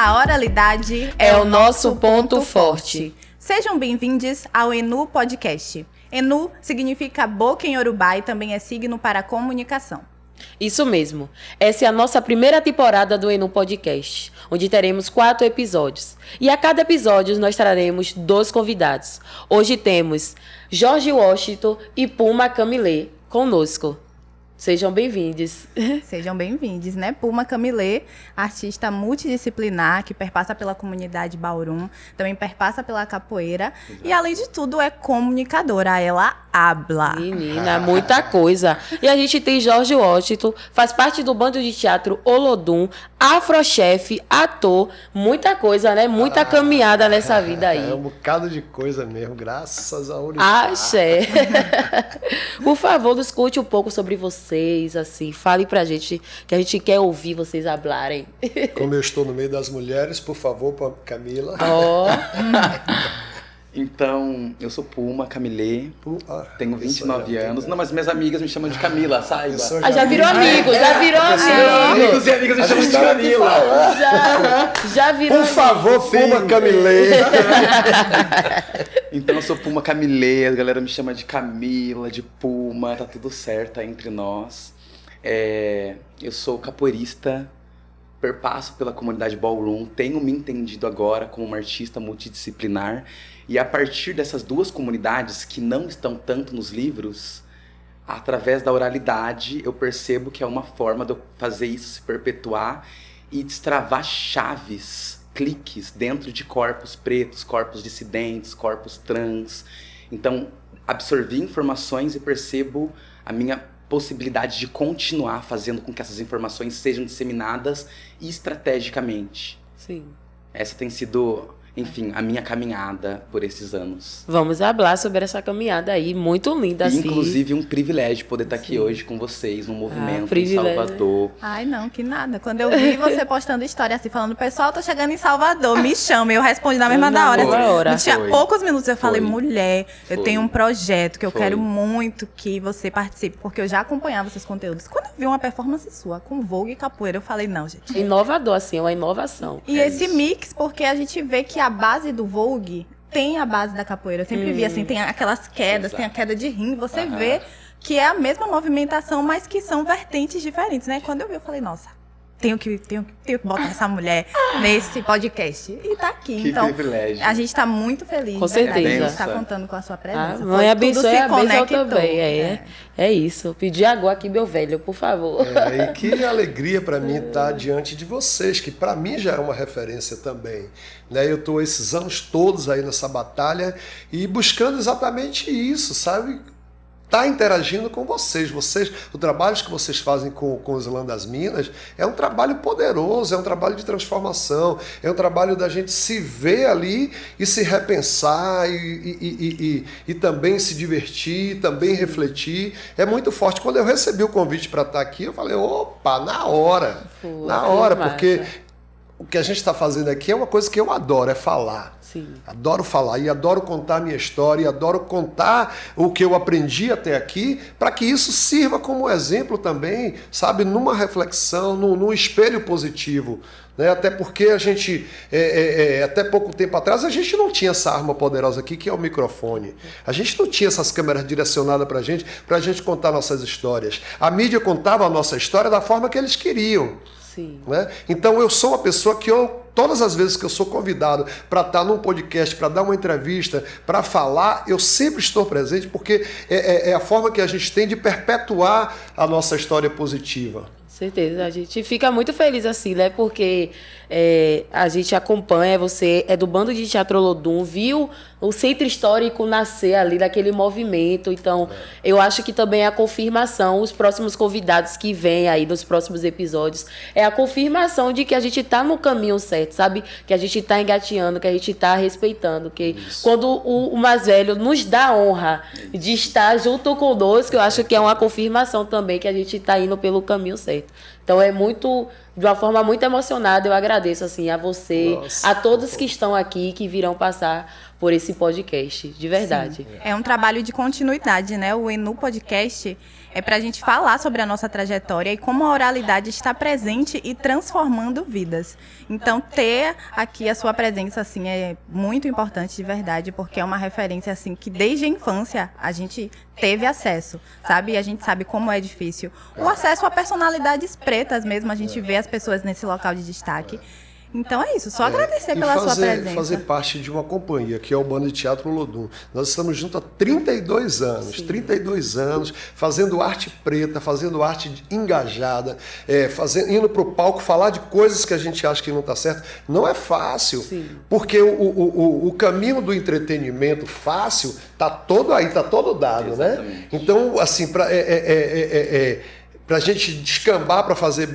A oralidade é o nosso ponto forte. Sejam bem-vindos ao ENU Podcast. ENU significa boca em Yorubá e também é signo para comunicação. Isso mesmo. Essa é a nossa primeira temporada do ENU Podcast, onde teremos 4 episódios. E a cada episódio nós traremos 2 convidados. Hoje temos Jorge Washington e Puma Camilê conosco. Sejam bem-vindos. Sejam bem-vindos, né? Puma Camilê, artista multidisciplinar que perpassa pela comunidade Baurum, também perpassa pela capoeira. Exato. E, além de tudo, é comunicadora. Ela habla. Menina, muita coisa. E a gente tem Jorge Washington, faz parte do bando de teatro Olodum, afrochefe, ator, muita coisa, né? Muita caminhada nessa vida aí. É um bocado de coisa mesmo, graças a Orixá. Axé. Por favor, nos conte um pouco sobre vocês, assim, fale pra gente, que a gente quer ouvir vocês hablarem. Como eu estou no meio das mulheres, por favor, Camila. Então, eu sou Puma Camilê, tenho 29 anos. Não, mas minhas amigas me chamam de Camila, saiba. Já virou amigo, já virou amigo. Amigos e amigas me chamam de Camila. Já virou Por favor, Puma Camilê. Então, eu sou Puma Camilê, a galera me chama de Camila, de Puma, tá tudo certo aí entre nós. Eu sou capoeirista, perpasso pela comunidade Ballroom, tenho me entendido agora como uma artista multidisciplinar. E a partir dessas 2 comunidades que não estão tanto nos livros, através da oralidade, eu percebo que é uma forma de eu fazer isso se perpetuar e destravar chaves, cliques dentro de corpos pretos, corpos dissidentes, corpos trans. Então, absorvi informações e percebo a minha possibilidade de continuar fazendo com que essas informações sejam disseminadas estrategicamente. Sim. Essa tem sido, enfim, a minha caminhada por esses anos. Vamos falar sobre essa caminhada aí, muito linda, assim. Inclusive, um privilégio poder estar aqui hoje com vocês, num movimento em Salvador. Ai, não, que nada. Quando eu vi você postando história assim, falando, pessoal, tô chegando em Salvador, me chama. Eu respondi na mesma da hora. Assim, tinha poucos minutos, eu falei, mulher, eu tenho um projeto que eu quero muito que você participe, porque eu já acompanhava esses conteúdos. Quando eu vi uma performance sua com Vogue e capoeira, eu falei, não, gente. Inovador, assim, é uma inovação. E esse mix, porque a gente vê que a base do Vogue tem a base da capoeira. Eu sempre vi assim, tem aquelas quedas, tem a queda de rim, você vê que é a mesma movimentação, mas que são vertentes diferentes, né? Quando eu vi, eu falei, nossa, tenho que botar essa mulher nesse podcast. E tá aqui. Que então, privilégio. A gente tá muito feliz. Com certeza. A gente tá contando com a sua presença. Mãe abençoe a bênção também. É isso. Pedi água aqui, meu velho, por favor. E que alegria para mim estar diante de vocês, que para mim já é uma referência também. Né? Eu estou esses anos todos aí nessa batalha e buscando exatamente isso, sabe? Tá interagindo com vocês. O trabalho que vocês fazem com o Islã das Minas é um trabalho poderoso, é um trabalho de transformação, é um trabalho da gente se ver ali e se repensar e também se divertir, também refletir. É muito forte. Quando eu recebi o convite para estar aqui, eu falei, opa, na hora, porque o que a gente está fazendo aqui é uma coisa que eu adoro, é falar. Sim. Adoro falar e adoro contar a minha história, e adoro contar o que eu aprendi até aqui, para que isso sirva como exemplo também, sabe, numa reflexão, num espelho positivo. Né? Até porque a gente, até pouco tempo atrás, a gente não tinha essa arma poderosa aqui, que é o microfone. A gente não tinha essas câmeras direcionadas para a gente contar nossas histórias. A mídia contava a nossa história da forma que eles queriam. Sim. Né? Então eu sou uma pessoa que todas as vezes que eu sou convidado para estar num podcast, para dar uma entrevista, para falar, eu sempre estou presente, porque é a forma que a gente tem de perpetuar a nossa história positiva. Certeza, a gente fica muito feliz assim, né? Porque a gente acompanha, você é do bando de teatro Olodum, viu o centro histórico nascer ali daquele movimento. Então, eu acho que também é a confirmação, os próximos convidados que vêm aí nos próximos episódios, é a confirmação de que a gente tá no caminho certo, sabe? Que a gente tá engateando, que a gente tá respeitando, que quando o mais velho nos dá a honra de estar junto conosco, eu acho que é uma confirmação também que a gente tá indo pelo caminho certo. Então é muito, de uma forma muito emocionada, eu agradeço assim a você, a todos que estão aqui, que virão passar por esse podcast, de verdade. É um trabalho de continuidade, né? O ENU Podcast é para a gente falar sobre a nossa trajetória e como a oralidade está presente e transformando vidas. Então, ter aqui a sua presença, assim, é muito importante, de verdade, porque é uma referência, assim, que desde a infância a gente teve acesso, sabe? E a gente sabe como é difícil. O acesso a personalidades pretas mesmo, a gente vê as pessoas nesse local de destaque. Então é isso, só agradecer pela sua presença. Fazer parte de uma companhia, que é o Bando de Teatro Olodum. Nós estamos juntos há 32 anos, Sim. 32 anos, fazendo arte preta, fazendo arte engajada, indo para o palco, falar de coisas que a gente acha que não está certo. Não é fácil, Sim. porque o caminho do entretenimento fácil está todo aí, está todo dado, Exatamente. Né? Então, assim, pra gente descambar para fazer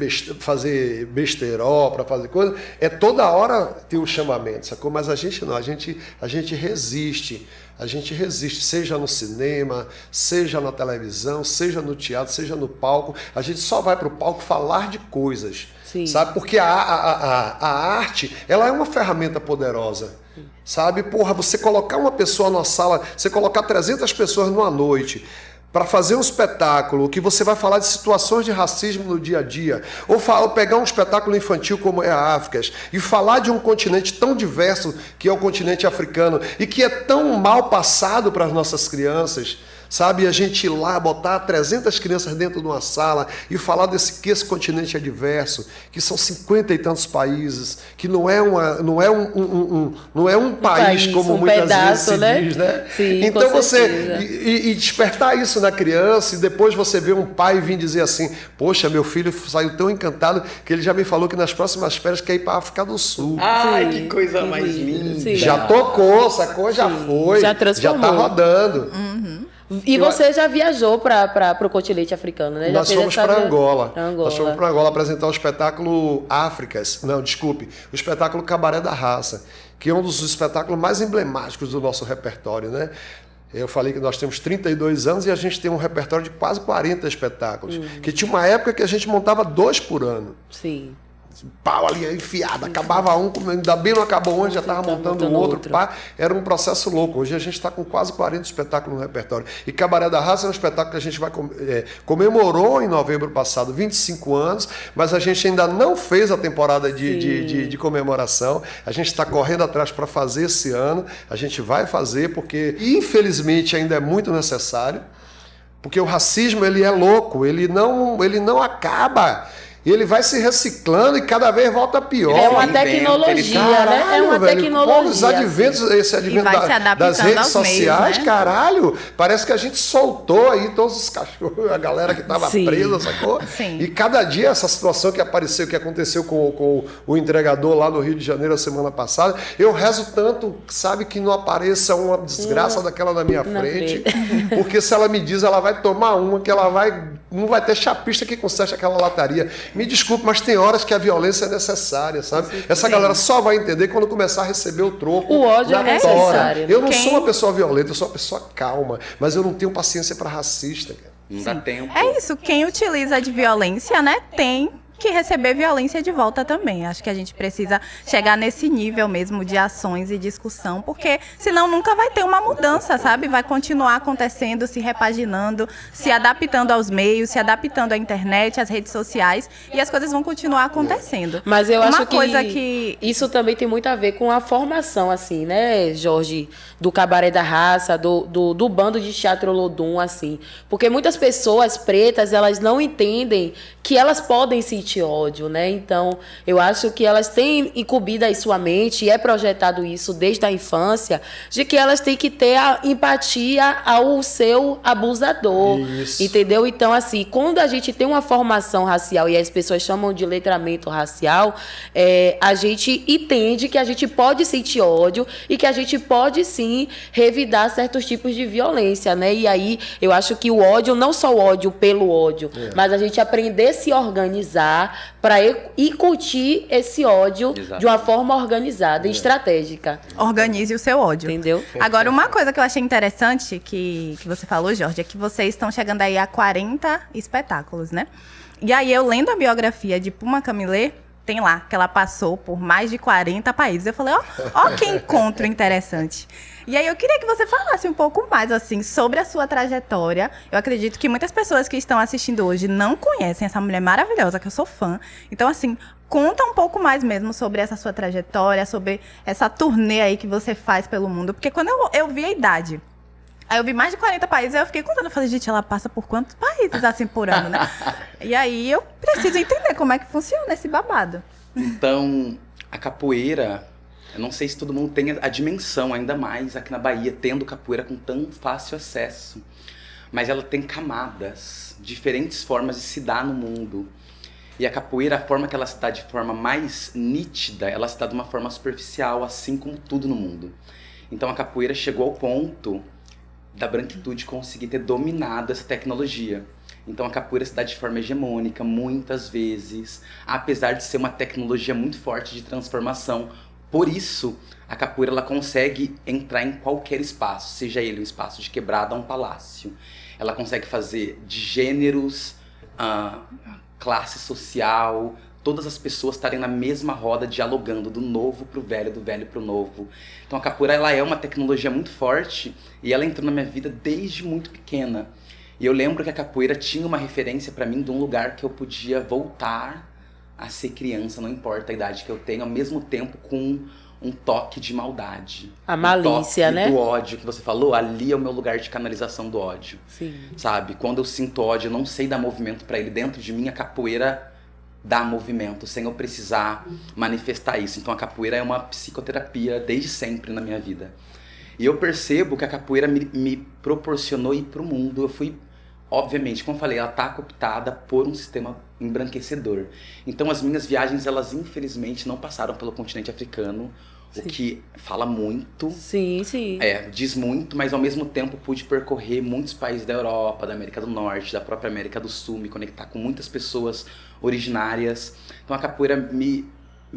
besterol, para fazer coisa, toda hora tem um chamamento, sacou? Mas a gente não, a gente resiste. A gente resiste, seja no cinema, seja na televisão, seja no teatro, seja no palco. A gente só vai para o palco falar de coisas, Sim. sabe? Porque a arte, ela é uma ferramenta poderosa, sabe? Porra, você colocar uma pessoa na sala, você colocar 300 pessoas numa noite, para fazer um espetáculo que você vai falar de situações de racismo no dia a dia, ou pegar um espetáculo infantil como é a África, e falar de um continente tão diverso que é o continente africano, e que é tão mal passado para as nossas crianças, sabe? A gente ir lá, botar 300 crianças dentro de uma sala e falar que esse continente é diverso, que são 50 e tantos países, que não é um país como muitas pedaço, vezes se diz, né? Sim, então e despertar isso na criança, e depois você vê um pai vir dizer assim, poxa, meu filho saiu tão encantado que ele já me falou que nas próximas férias quer ir para a África do Sul. Ai, que coisa mais linda! Sim. Já tocou, sacou? Já foi, já tá rodando. Uhum. E você já viajou para o continente africano, né? Nós fomos para Angola. Nós fomos para Angola apresentar o espetáculo Áfricas. Não, desculpe. O espetáculo Cabaré da Raça, que é um dos espetáculos mais emblemáticos do nosso repertório, né? Eu falei que nós temos 32 anos e a gente tem um repertório de quase 40 espetáculos. Que tinha uma época que a gente montava 2 por ano. Sim. Pau ali enfiado, acabava um, ainda bem não acabou um, já estava montando o outro. Pá, era um processo louco. Hoje a gente está com quase 40 espetáculos no repertório. E Cabaré da Raça é um espetáculo que a gente comemorou em novembro passado 25 anos, mas a gente ainda não fez a temporada de comemoração. A gente está correndo atrás para fazer esse ano. A gente vai fazer porque, infelizmente, ainda é muito necessário. Porque o racismo, ele é louco, ele não acaba. E ele vai se reciclando e cada vez volta pior. É uma tecnologia, né? É uma tecnologia. Os adventos, esse advento das redes sociais, meios, né? Caralho, parece que a gente soltou aí todos os cachorros, a galera que estava presa, sacou? Sim. E cada dia essa situação que aconteceu com o entregador lá no Rio de Janeiro a semana passada, eu rezo tanto, sabe, que não apareça uma desgraça daquela na minha frente, porque se ela me diz, ela vai tomar uma, que não vai ter chapista que conserte aquela lataria. Me desculpe, mas tem horas que a violência é necessária, sabe? Essa galera só vai entender quando começar a receber o troco. O ódio é necessário. Eu não sou uma pessoa violenta, eu sou uma pessoa calma, mas eu não tenho paciência para racista, cara. Não dá tempo. É isso, quem utiliza de violência, né, tem que receber violência de volta também. Acho que a gente precisa chegar nesse nível mesmo de ações e discussão, porque senão nunca vai ter uma mudança, sabe? Vai continuar acontecendo, se repaginando, se adaptando aos meios, se adaptando à internet, às redes sociais, e as coisas vão continuar acontecendo. Mas eu acho que isso também tem muito a ver com a formação, assim, né, Jorge? Do Cabaré da Raça, do Bando de Teatro Olodum, assim. Porque muitas pessoas pretas, elas não entendem que elas podem sentir ódio, né? Então, eu acho que elas têm incumbido aí sua mente, e é projetado isso desde a infância, de que elas têm que ter a empatia ao seu abusador, entendeu? Então, assim, quando a gente tem uma formação racial, e as pessoas chamam de letramento racial, a gente entende que a gente pode sentir ódio e que a gente pode, sim, revidar certos tipos de violência, né? E aí, eu acho que o ódio, não só o ódio pelo ódio, mas a gente aprender a se organizar para incutir esse ódio de uma forma organizada e estratégica. Organize o seu ódio. Entendeu? Agora, uma coisa que eu achei interessante que você falou, Jorge, é que vocês estão chegando aí a 40 espetáculos, né? E aí, eu lendo a biografia de Puma Camilê, tem lá que ela passou por mais de 40 países. Eu falei, ó que encontro interessante. E aí eu queria que você falasse um pouco mais, assim, sobre a sua trajetória. Eu acredito que muitas pessoas que estão assistindo hoje não conhecem essa mulher maravilhosa, que eu sou fã. Então, assim, conta um pouco mais mesmo sobre essa sua trajetória, sobre essa turnê aí que você faz pelo mundo. Porque quando eu vi a idade, aí eu vi mais de 40 países, aí eu fiquei contando, eu falei, gente, ela passa por quantos países assim por ano, né? E aí eu preciso entender como é que funciona esse babado. Então, a capoeira, eu não sei se todo mundo tem a dimensão, ainda mais aqui na Bahia, tendo capoeira com tão fácil acesso. Mas ela tem camadas, diferentes formas de se dar no mundo. E a capoeira, a forma que ela se dá de forma mais nítida, ela se dá de uma forma superficial, assim como tudo no mundo. Então a capoeira chegou ao ponto da branquitude conseguir ter dominado essa tecnologia. Então a capoeira se dá de forma hegemônica, muitas vezes, apesar de ser uma tecnologia muito forte de transformação. Por isso, a capoeira ela consegue entrar em qualquer espaço, seja ele um espaço de quebrada ou um palácio. Ela consegue fazer de gêneros, classe social, todas as pessoas estarem na mesma roda, dialogando do novo pro velho, do velho pro novo. Então a capoeira ela é uma tecnologia muito forte e ela entrou na minha vida desde muito pequena. E eu lembro que a capoeira tinha uma referência para mim de um lugar que eu podia voltar a ser criança, não importa a idade que eu tenho, ao mesmo tempo com um toque de maldade. A malícia, né? Do ódio que você falou, ali é o meu lugar de canalização do ódio. Sim. Sabe? Quando eu sinto ódio, eu não sei dar movimento para ele dentro de mim, a capoeira dá movimento, sem eu precisar manifestar isso. Então a capoeira é uma psicoterapia desde sempre na minha vida. E eu percebo que a capoeira me proporcionou ir pro mundo. Eu fui, obviamente, como eu falei, ela tá cooptada por um sistema embranquecedor. Então as minhas viagens, elas infelizmente não passaram pelo continente africano, sim, o que fala muito. Sim, sim. Diz muito, mas ao mesmo tempo pude percorrer muitos países da Europa, da América do Norte, da própria América do Sul, me conectar com muitas pessoas originárias. Então a capoeira me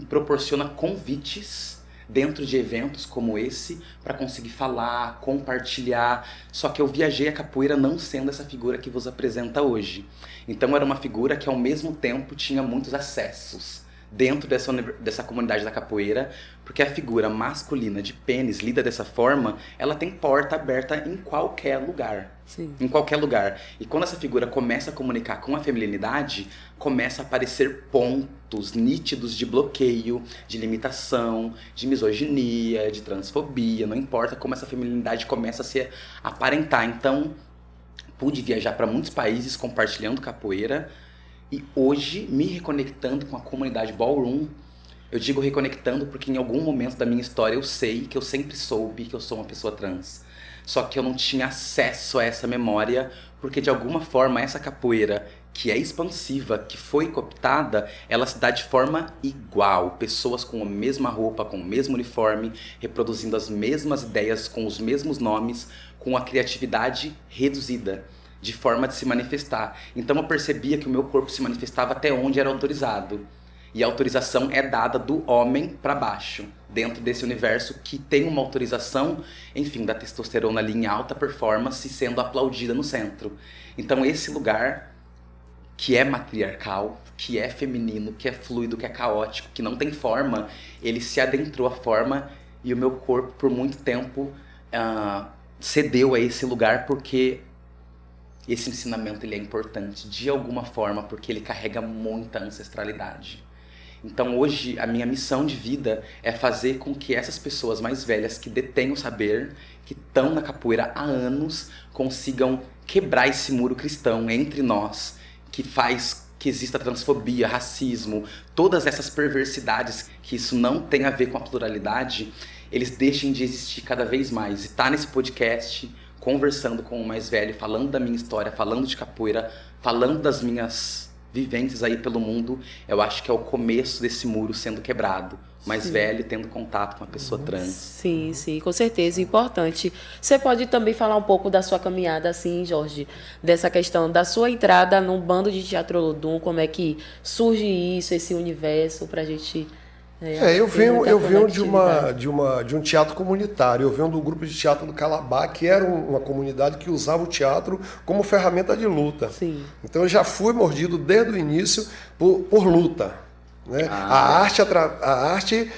proporciona convites dentro de eventos como esse, para conseguir falar, compartilhar. Só que eu viajei a capoeira não sendo essa figura que vos apresenta hoje. Então era uma figura que ao mesmo tempo tinha muitos acessos dentro dessa comunidade da capoeira, porque a figura masculina de pênis lida dessa forma, ela tem porta aberta em qualquer lugar. Sim. Em qualquer lugar. E quando essa figura começa a comunicar com a feminilidade, começa a aparecer pontos nítidos de bloqueio, de limitação, de misoginia, de transfobia, não importa como essa feminilidade começa a se aparentar. Então, pude viajar para muitos países compartilhando capoeira, e hoje, me reconectando com a comunidade ballroom, eu digo reconectando porque em algum momento da minha história eu sei que eu sempre soube que eu sou uma pessoa trans. Só que eu não tinha acesso a essa memória, porque de alguma forma essa capoeira, que é expansiva, que foi cooptada, ela se dá de forma igual. Pessoas com a mesma roupa, com o mesmo uniforme, reproduzindo as mesmas ideias, com os mesmos nomes, com a criatividade reduzida, de forma de se manifestar. Então eu percebia que o meu corpo se manifestava até onde era autorizado. E a autorização é dada do homem para baixo, dentro desse universo que tem uma autorização, enfim, da testosterona ali em alta performance sendo aplaudida no centro. Então esse lugar que é matriarcal, que é feminino, que é fluido, que é caótico, que não tem forma, ele se adentrou à forma e o meu corpo por muito tempo cedeu a esse lugar porque esse ensinamento ele é importante de alguma forma porque ele carrega muita ancestralidade. Então hoje a minha missão de vida é fazer com que essas pessoas mais velhas que detêm o saber, que estão na capoeira há anos, consigam quebrar esse muro cristão entre nós, que faz que exista transfobia, racismo, todas essas perversidades, que isso não tem a ver com a pluralidade, eles deixem de existir cada vez mais. E tá nesse podcast, conversando com o mais velho, falando da minha história, falando de capoeira, falando das minhas vivências aí pelo mundo, eu acho que é o começo desse muro sendo quebrado. Mais sim, velho tendo contato com uma pessoa trans. Sim, sim, com certeza, importante. Você pode também falar um pouco da sua caminhada, assim, Jorge, dessa questão da sua entrada no bando de teatro Olodum, como é que surge isso, esse universo, pra gente... Eu venho de um teatro comunitário, eu venho do grupo de teatro do Calabá, que era uma comunidade que usava o teatro como ferramenta de luta. Sim. Então eu já fui mordido desde o início por luta. Né? A arte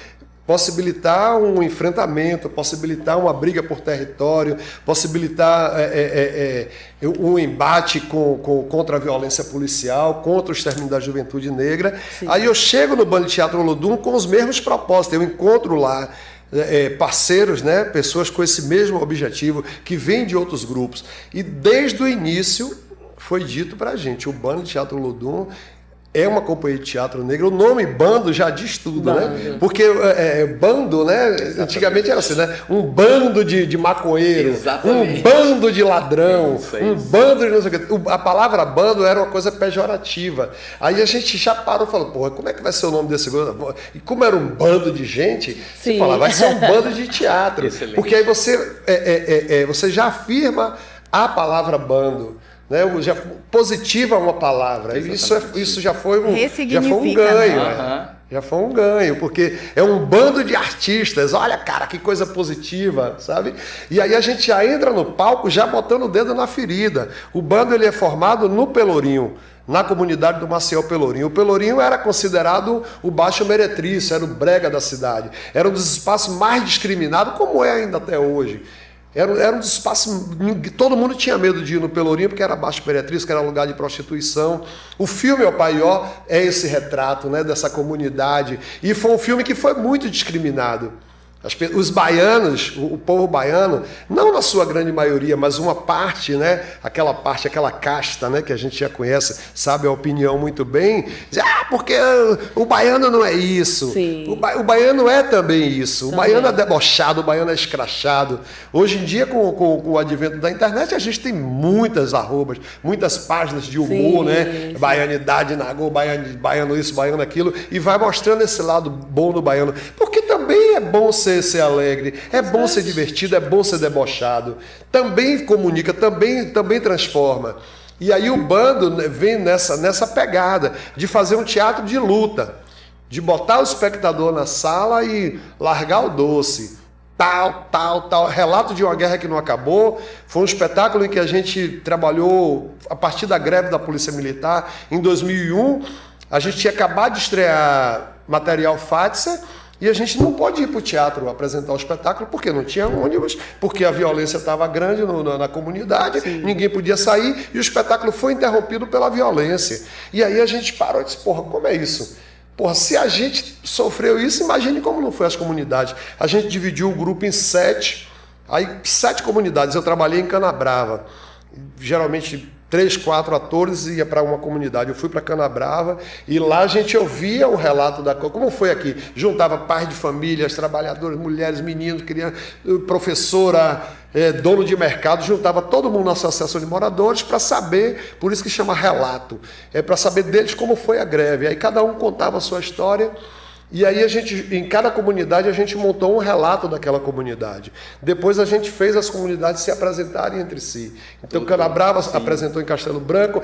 possibilitar um enfrentamento, possibilitar uma briga por território, possibilitar um embate contra a violência policial, contra o extermínio da juventude negra. Sim. Aí eu chego no Bando de Teatro Olodum com os mesmos propósitos, eu encontro lá parceiros, né, pessoas com esse mesmo objetivo, que vêm de outros grupos. E desde o início foi dito pra gente, o Bando de Teatro Olodum é uma companhia de teatro negro. O nome bando já diz tudo, né? Porque bando, né? Exatamente. Antigamente era assim, né? Um bando de maconheiro, um bando de ladrão, um bando de não sei o quê. A palavra bando era uma coisa pejorativa. Aí a gente já parou e falou, porra, como é que vai ser o nome desse grupo? E como era um bando de gente, você fala, vai ser um bando de teatro. Excelente. Porque aí você já afirma a palavra bando. Né, já positiva uma palavra. Isso já foi um ganho. Né? Já foi um ganho, porque é um bando de artistas. Olha, cara, que coisa positiva, sabe? E aí a gente já entra no palco já botando o dedo na ferida. O bando ele é formado no Pelourinho, na comunidade do Maceió Pelourinho. O Pelourinho era considerado o Baixo Meretrício, era o brega da cidade. Era um dos espaços mais discriminados, como é ainda até hoje. Era um dos espaços, todo mundo tinha medo de ir no Pelourinho, porque era Baixo Meretrício, que era lugar de prostituição. O filme O Paió é esse retrato, né, dessa comunidade. E foi um filme que foi muito discriminado. Os baianos, o povo baiano, não na sua grande maioria, mas uma parte, né, aquela casta, né, que a gente já conhece, sabe a opinião muito bem, diz, porque o baiano não é isso. O baiano é também isso. O baiano é debochado, o baiano é escrachado. Hoje em dia, com o advento da internet, a gente tem muitas arrobas, muitas páginas de humor, né? Baianidade, nagô, baiano isso, baiano aquilo, e vai mostrando esse lado bom do baiano. Porque também é bom ser alegre, é bom ser divertido, é bom ser debochado. Também comunica, também transforma. E aí o bando vem nessa pegada de fazer um teatro de luta, de botar o espectador na sala e largar o doce. Tal. Relato de uma guerra que não acabou. Foi um espetáculo em que a gente trabalhou a partir da greve da Polícia Militar. Em 2001, a gente tinha acabado de estrear material Fátsia. E a gente não pode ir para o teatro apresentar o espetáculo porque não tinha ônibus, porque a violência estava grande na comunidade, ninguém podia sair e o espetáculo foi interrompido pela violência. E aí a gente parou e disse, porra, como é isso? Porra, se a gente sofreu isso, imagine como não foi as comunidades. A gente dividiu o grupo em 7 comunidades. Eu trabalhei em Canabrava, geralmente 3, 4 atores ia para uma comunidade. Eu fui para Canabrava e lá a gente ouvia o relato da coisa. Como foi aqui? Juntava pais de famílias, trabalhadores, mulheres, meninos, crianças, professora, dono de mercado, juntava todo mundo na associação de moradores para saber, por isso que chama relato, para saber deles como foi a greve. Aí cada um contava a sua história. E aí em cada comunidade a gente montou um relato daquela comunidade. Depois a gente fez as comunidades se apresentarem entre si. Então Canabrava apresentou em Castelo Branco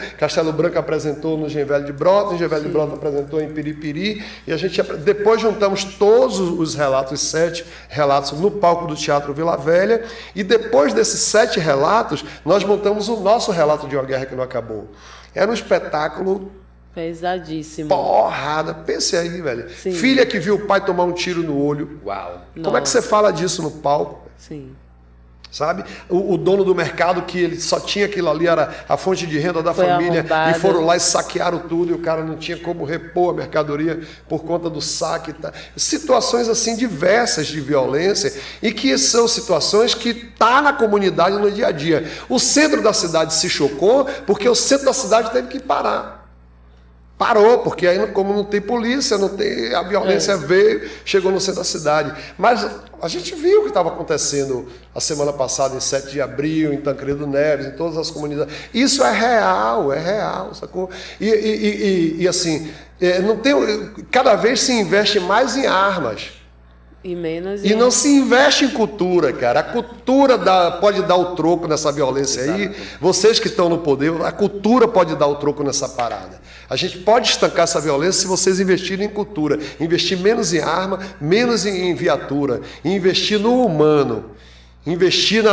apresentou no Engenho Velho de Brotas, Engenho Velho de Brotas apresentou em Piripiri, e a gente depois juntamos todos os relatos, 7 relatos no palco do Teatro Vila Velha, e depois desses 7 relatos, nós montamos o nosso relato de uma guerra que não acabou. Era um espetáculo pesadíssimo. Porrada. Pense aí, velho. Sim. Filha que viu o pai tomar um tiro no olho. Uau. Como é que você fala disso no palco? Sim. Sabe? O dono do mercado, que ele só tinha aquilo ali, era a fonte de renda da família, arrombado. E foram lá e saquearam tudo, e o cara não tinha como repor a mercadoria por conta do saque. Tá? Situações assim diversas de violência, e que são situações que tá na comunidade no dia a dia. O centro da cidade se chocou, porque o centro da cidade teve que parar. Parou, porque aí como não tem polícia, não tem, a violência veio, chegou no centro da cidade. Mas a gente viu o que estava acontecendo a semana passada, em 7 de abril, em Tancredo Neves, em todas as comunidades. Isso é real, sacou? E assim, não tem, cada vez se investe mais em armas. E não se investe em cultura, cara. A cultura pode dar o troco nessa violência aí. Vocês que estão no poder, a cultura pode dar o troco nessa parada. A gente pode estancar essa violência se vocês investirem em cultura. Investir menos em arma, menos em viatura. E investir no humano. investir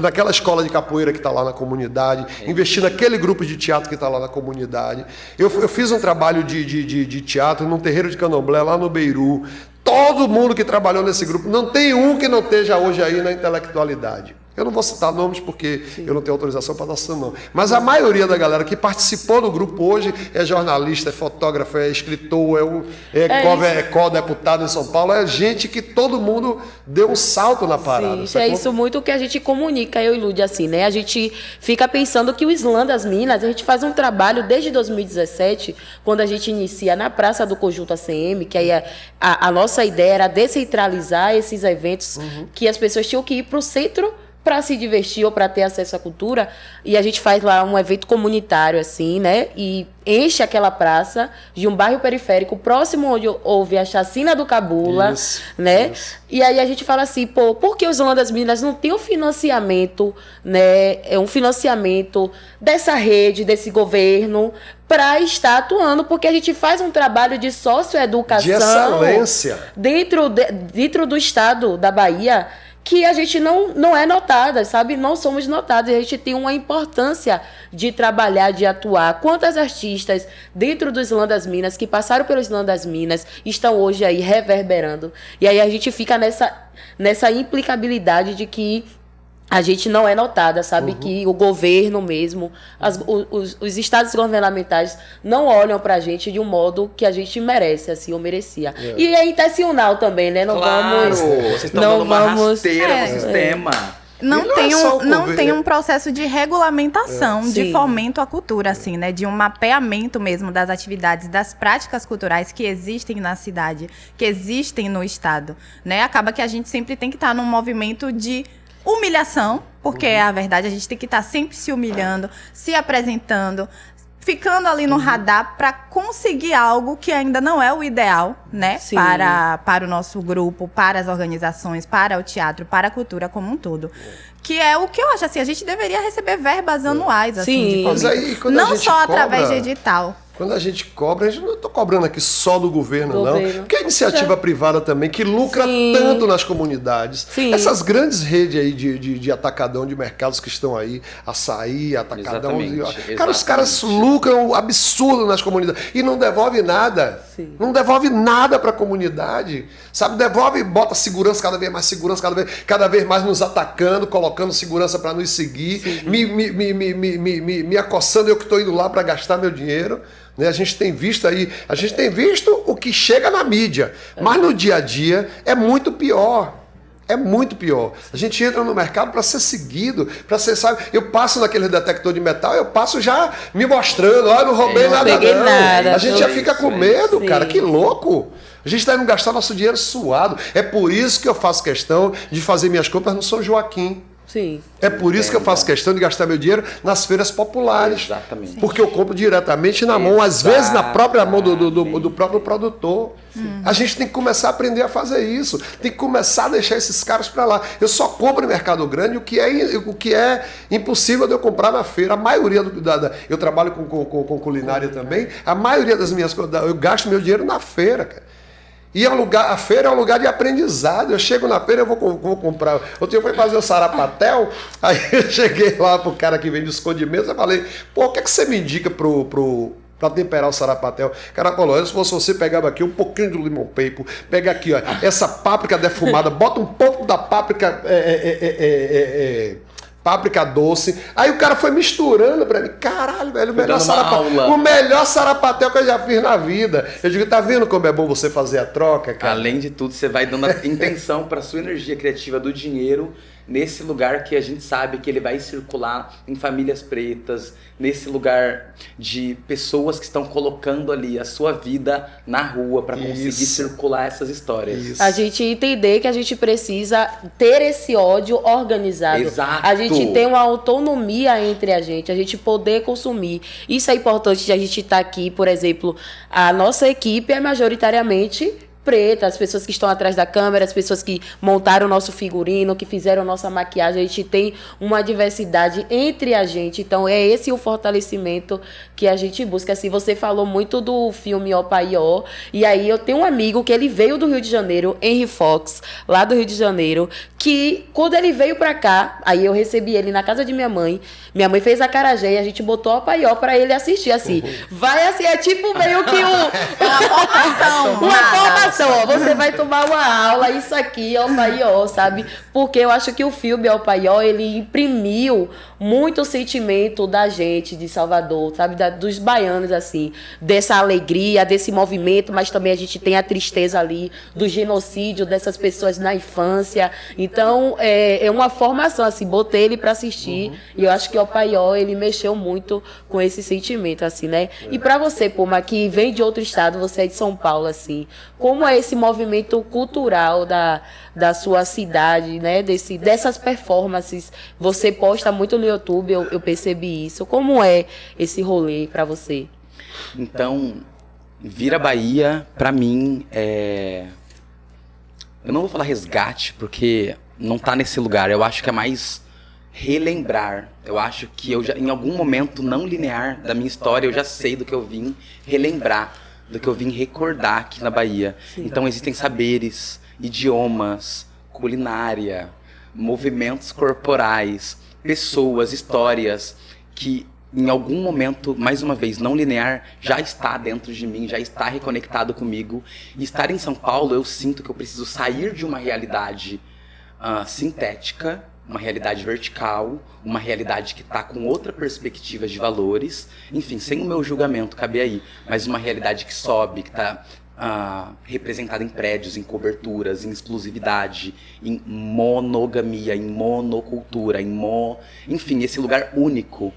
naquela escola de capoeira que está lá na comunidade, investir naquele grupo de teatro que está lá na comunidade. Eu fiz um trabalho de teatro num terreiro de candomblé lá no Beiru. Todo mundo que trabalhou nesse grupo, não tem um que não esteja hoje aí na intelectualidade. Eu não vou citar nomes porque eu não tenho autorização para dar seu nome. Mas a maioria da galera que participou do grupo hoje é jornalista, é fotógrafo, é escritor, é co-deputado em São Paulo. É gente que todo mundo deu um salto na parada. Sim, é isso muito que a gente comunica, eu e Lúdia, assim, né? A gente fica pensando que o Islã das Minas, a gente faz um trabalho desde 2017, quando a gente inicia na Praça do Conjunto ACM, que aí a nossa ideia era descentralizar esses eventos, que as pessoas tinham que ir para o centro para se divertir ou para ter acesso à cultura, e a gente faz lá um evento comunitário, assim, né, e enche aquela praça de um bairro periférico próximo onde houve a chacina do Cabula, né, e aí a gente fala assim, pô, por que os Islã das Minas não tem um financiamento, né, um financiamento dessa rede, desse governo, para estar atuando, porque a gente faz um trabalho de socioeducação de excelência dentro do estado da Bahia, que a gente não é notada, sabe? Não somos notadas. A gente tem uma importância de trabalhar, de atuar. Quantas artistas dentro do Islã das Minas, que passaram pelo Islã das Minas, estão hoje aí reverberando. E aí a gente fica nessa implicabilidade de que a gente não é notada, sabe? Que o governo mesmo, os estados governamentais não olham pra gente de um modo que a gente merece, assim, ou merecia. E é intencional também, né? Vocês estão dando uma rasteira no sistema. Não tem um processo de regulamentação, de fomento à cultura, assim, né? De um mapeamento mesmo das atividades, das práticas culturais que existem na cidade, que existem no estado, né? Acaba que a gente sempre tem que estar num movimento de humilhação, porque a verdade, a gente tem que estar sempre se humilhando, se apresentando, ficando ali no radar para conseguir algo que ainda não é o ideal, né? Para o nosso grupo, para as organizações, para o teatro, para a cultura como um todo. Que é o que eu acho, assim, a gente deveria receber verbas anuais, assim, de fomento. Mas aí, não só através de edital. Quando a gente cobra, a gente não está cobrando aqui só do governo, não. Porque a iniciativa privada também, que lucra tanto nas comunidades. Essas grandes redes aí de atacadão de mercados que estão aí, açaí, atacadão. Cara, os caras lucram absurdo nas comunidades. E não devolve nada. Não devolve nada para a comunidade. Sabe, devolve e bota segurança, cada vez mais segurança, cada vez mais nos atacando, colocando segurança para nos seguir, me acossando, eu que estou indo lá para gastar meu dinheiro. Né? A gente tem visto o que chega na mídia, mas no dia a dia é muito pior. É muito pior. A gente entra no mercado para ser seguido, para ser, sabe? Eu passo naquele detector de metal, eu passo já me mostrando, eu não roubei nada, não. A gente já fica com medo, cara. Que louco! A gente está indo gastar nosso dinheiro suado. É por isso que eu faço questão de fazer minhas compras no São Joaquim. É por isso que eu faço questão de gastar meu dinheiro nas feiras populares. Exatamente. Porque eu compro diretamente na mão, às vezes na própria mão do próprio produtor. A gente tem que começar a aprender a fazer isso. Tem que começar a deixar esses caras para lá. Eu só compro em mercado grande o que é impossível de eu comprar na feira. A maioria eu trabalho com culinária também. A maioria das minhas coisas, eu gasto meu dinheiro na feira, cara. E a feira é um lugar de aprendizado. Eu chego na feira, eu vou comprar. Outro dia eu fui fazer o sarapatel, aí eu cheguei lá pro cara que vende os condimentos, eu falei, pô, o que é que você me indica para temperar o sarapatel? O cara falou, se fosse você, pegava aqui um pouquinho de limão paper, pega aqui, ó, essa páprica defumada, bota um pouco da páprica páprica doce. Aí o cara foi misturando pra mim. Caralho, velho, o melhor sarapatel que eu já fiz na vida. Eu digo, tá vendo como é bom você fazer a troca, cara? Além de tudo, você vai dando a intenção pra sua energia criativa do dinheiro nesse lugar que a gente sabe que ele vai circular em famílias pretas, nesse lugar de pessoas que estão colocando ali a sua vida na rua para conseguir circular essas histórias. A gente entender que a gente precisa ter esse ódio organizado. Exato. A gente tem uma autonomia entre a gente poder consumir. Isso é importante de a gente estar aqui, por exemplo, a nossa equipe é majoritariamente preta, as pessoas que estão atrás da câmera, as pessoas que montaram o nosso figurino, que fizeram nossa maquiagem. A gente tem uma diversidade entre a gente. Então, é esse o fortalecimento que a gente busca. Assim, você falou muito do filme Ó Pai Ó, e aí eu tenho um amigo que ele veio do Rio de Janeiro, Henry Fox, lá do Rio de Janeiro, que quando ele veio pra cá, aí eu recebi ele na casa de minha mãe fez acarajé e a gente botou Ó Pai Ó pra ele assistir, assim. Vai assim, é tipo meio que uma formação, ó. Você vai tomar uma aula, isso aqui, Ó Pai Ó, sabe? Porque eu acho que o filme Ó Pai Ó, ele imprimiu muito sentimento da gente de Salvador, sabe? Dos baianos, assim, dessa alegria, desse movimento, mas também a gente tem a tristeza ali do genocídio dessas pessoas na infância. Então, é uma formação, assim, botei ele pra assistir e eu acho que Ó Pai Ó, ele mexeu muito com esse sentimento, assim, né? E pra você, Puma, que vem de outro estado, você é de São Paulo, assim, como é esse movimento cultural da sua cidade, né? Dessas performances, você posta muito no YouTube, eu percebi isso. Como é esse rolê pra você? Então, vir à Bahia, pra mim, eu não vou falar resgate, porque não tá nesse lugar. Eu acho que é mais relembrar. Eu acho que eu já, em algum momento não linear da minha história, eu já sei do que eu vim relembrar, do que eu vim recordar aqui na Bahia. Sim. Então, existem saberes, idiomas, culinária, movimentos corporais, pessoas, histórias que em algum momento, mais uma vez, não linear, já está dentro de mim, já está reconectado comigo. E estar em São Paulo, eu sinto que eu preciso sair de uma realidade sintética, uma realidade vertical, uma realidade que está com outra perspectiva de valores, enfim, sem o meu julgamento cabe aí, mas uma realidade que sobe, que está representada em prédios, em coberturas, em exclusividade, em monogamia, em monocultura, enfim, esse lugar único.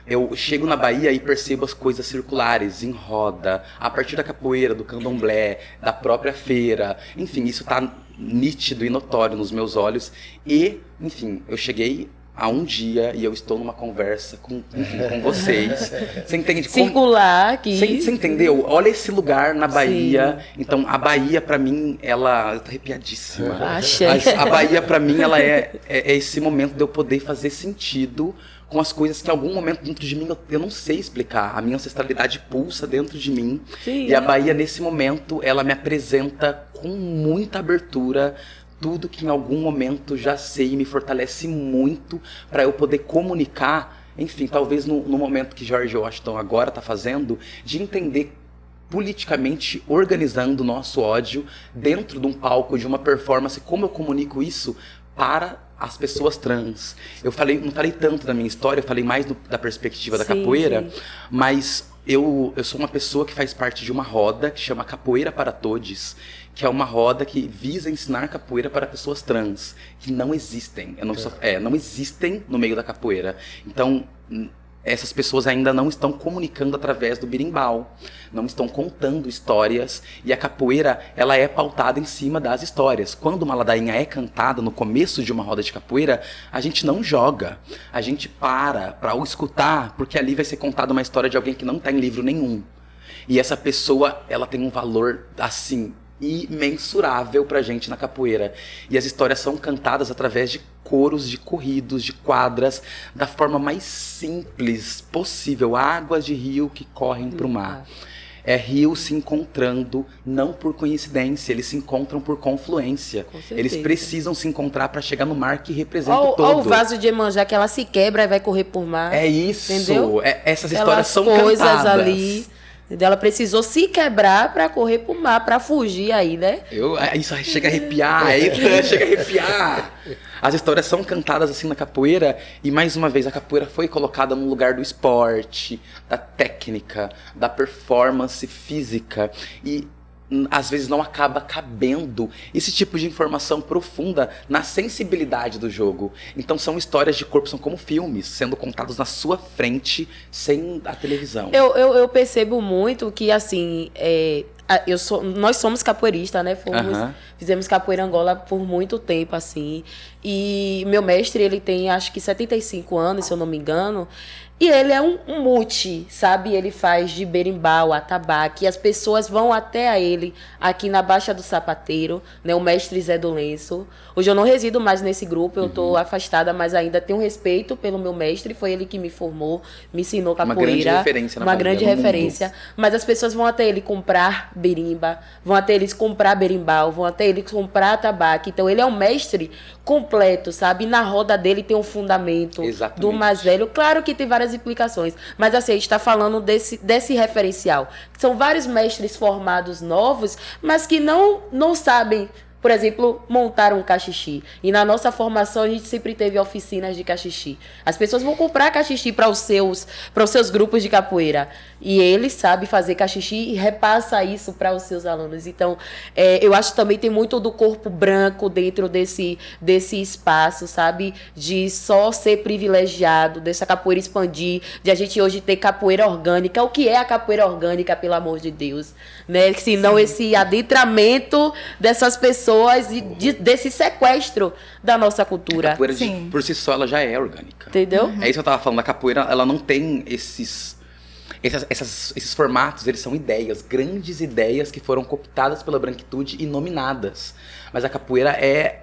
Eu chego na Bahia e percebo as coisas circulares, em roda, a partir da capoeira, do candomblé, da própria feira. Enfim, isso está nítido e notório nos meus olhos. E, enfim, eu cheguei a um dia e eu estou numa conversa com vocês. Você entende? Circular aqui. Você entendeu? Olha esse lugar na Bahia. Sim. Então, a Bahia, pra mim, ela tá arrepiadíssima. Mas a Bahia, pra mim, ela é esse momento de eu poder fazer sentido com as coisas que em algum momento dentro de mim eu não sei explicar. A minha ancestralidade pulsa dentro de mim. Sim. E a Bahia, nesse momento, ela me apresenta com muita abertura tudo que em algum momento já sei e me fortalece muito para eu poder comunicar, enfim, talvez no momento que George Washington agora está fazendo, de entender politicamente, organizando o nosso ódio dentro de um palco, de uma performance, como eu comunico isso para as pessoas trans. Eu não falei tanto da minha história, eu falei mais da perspectiva da capoeira, mas eu sou uma pessoa que faz parte de uma roda que chama Capoeira para Todes, que é uma roda que visa ensinar capoeira para pessoas trans, que não existem. Não existem no meio da capoeira. Então, essas pessoas ainda não estão comunicando através do berimbau, não estão contando histórias, e a capoeira, ela é pautada em cima das histórias. Quando uma ladainha é cantada no começo de uma roda de capoeira, a gente não joga, a gente para escutar, porque ali vai ser contada uma história de alguém que não está em livro nenhum. E essa pessoa, ela tem um valor, assim, imensurável pra gente na capoeira. E as histórias são cantadas através de coros, de corridos, de quadras, da forma mais simples possível. Águas de rio que correm pro mar. É rios se encontrando, não por coincidência, eles se encontram por confluência. Eles precisam se encontrar para chegar no mar que representa o todo. Ou o vaso de Iemanjá, que ela se quebra e vai correr por mar. É isso. Entendeu? Essas histórias são coisas cantadas. Ali. Ela precisou se quebrar para correr pro mar, para fugir aí, né? Isso chega a arrepiar, chega a arrepiar. As histórias são cantadas assim na capoeira, e mais uma vez a capoeira foi colocada no lugar do esporte, da técnica, da performance física, e às vezes não acaba cabendo esse tipo de informação profunda na sensibilidade do jogo. Então são histórias de corpo, são como filmes, sendo contados na sua frente, sem a televisão. Eu percebo muito que, assim, nós somos capoeiristas, né? Fizemos capoeira Angola por muito tempo, assim. E meu mestre, ele tem, acho que 75 anos, se eu não me engano. E ele é um multi, sabe? Ele faz de berimbau, atabaque, e as pessoas vão até a ele aqui na Baixa do Sapateiro, né? O mestre Zé do Lenço. Hoje eu não resido mais nesse grupo, eu tô afastada, mas ainda tenho respeito pelo meu mestre, foi ele que me formou, me ensinou capoeira. Uma grande referência na Uma Bahia, grande no referência. mundo. Mas as pessoas vão até ele comprar berimba, vão até eles comprar berimbau, vão até ele comprar atabaque. Então ele é um mestre completo, sabe? E na roda dele tem um fundamento Exatamente. do mais velho. Claro que tem várias implicações, mas assim, a gente está falando desse referencial. São vários mestres formados novos, mas que não sabem, por exemplo, montar um cachixi. E na nossa formação a gente sempre teve oficinas de cachixi. As pessoas vão comprar cachixi para os seus grupos de capoeira. E ele sabe fazer cachixi e repassa isso para os seus alunos. Então, eu acho que também tem muito do corpo branco dentro desse espaço, sabe? De só ser privilegiado, dessa capoeira expandir, de a gente hoje ter capoeira orgânica. O que é a capoeira orgânica, pelo amor de Deus? Né? Se não esse adentramento dessas pessoas e desse sequestro da nossa cultura. A capoeira, Sim. por si só, ela já é orgânica. Entendeu? É isso que eu tava falando. A capoeira, ela não tem esses formatos, eles são ideias, grandes ideias que foram cooptadas pela branquitude e nominadas. Mas a capoeira é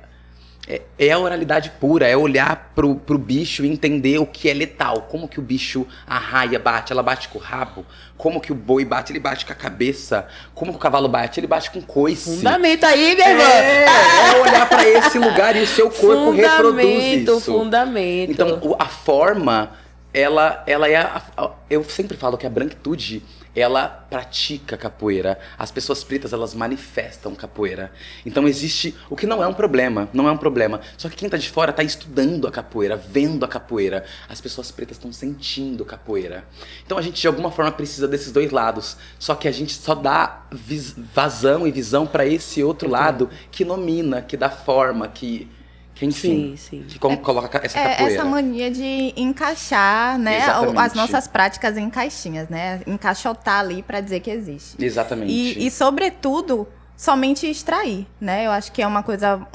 a oralidade pura, é olhar pro bicho e entender o que é letal. Como que o bicho arraia, bate, ela bate com o rabo. Como que o boi bate, ele bate com a cabeça. Como que o cavalo bate, ele bate com coice. Fundamento aí, meu irmão! É olhar pra esse lugar e o seu corpo reproduz isso. Fundamento. Então, a forma, ela é... Eu sempre falo que a branquitude, ela pratica capoeira. As pessoas pretas, elas manifestam capoeira. Então existe... O que não é um problema. Não é um problema. Só que quem tá de fora tá estudando a capoeira, vendo a capoeira. As pessoas pretas estão sentindo capoeira. Então a gente, de alguma forma, precisa desses dois lados. Só que a gente só dá vazão e visão pra esse outro lado que nomina, que dá forma, que enfim, que coloca essa capoeira. Essa mania de encaixar, né, Exatamente. as nossas práticas em caixinhas, né? Encaixotar ali para dizer que existe. Exatamente. E, sobretudo, somente extrair, né? Eu acho que é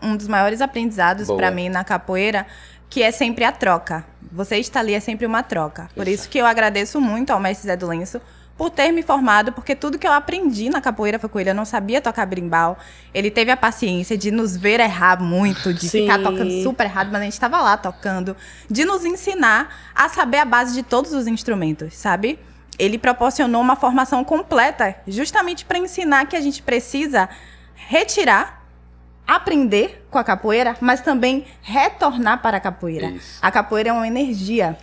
um dos maiores aprendizados Boa. para mim na capoeira, que é sempre a troca. Você estar ali é sempre uma troca. Por isso que eu agradeço muito ao mestre Zé do Lenço por ter me formado, porque tudo que eu aprendi na capoeira foi com ele. Eu não sabia tocar berimbau. Ele teve a paciência de nos ver errar muito, de Sim. ficar tocando super errado, mas a gente estava lá tocando, de nos ensinar a saber a base de todos os instrumentos, sabe? Ele proporcionou uma formação completa, justamente para ensinar que a gente precisa retirar, aprender com a capoeira, mas também retornar para a capoeira. Isso. A capoeira é uma energia.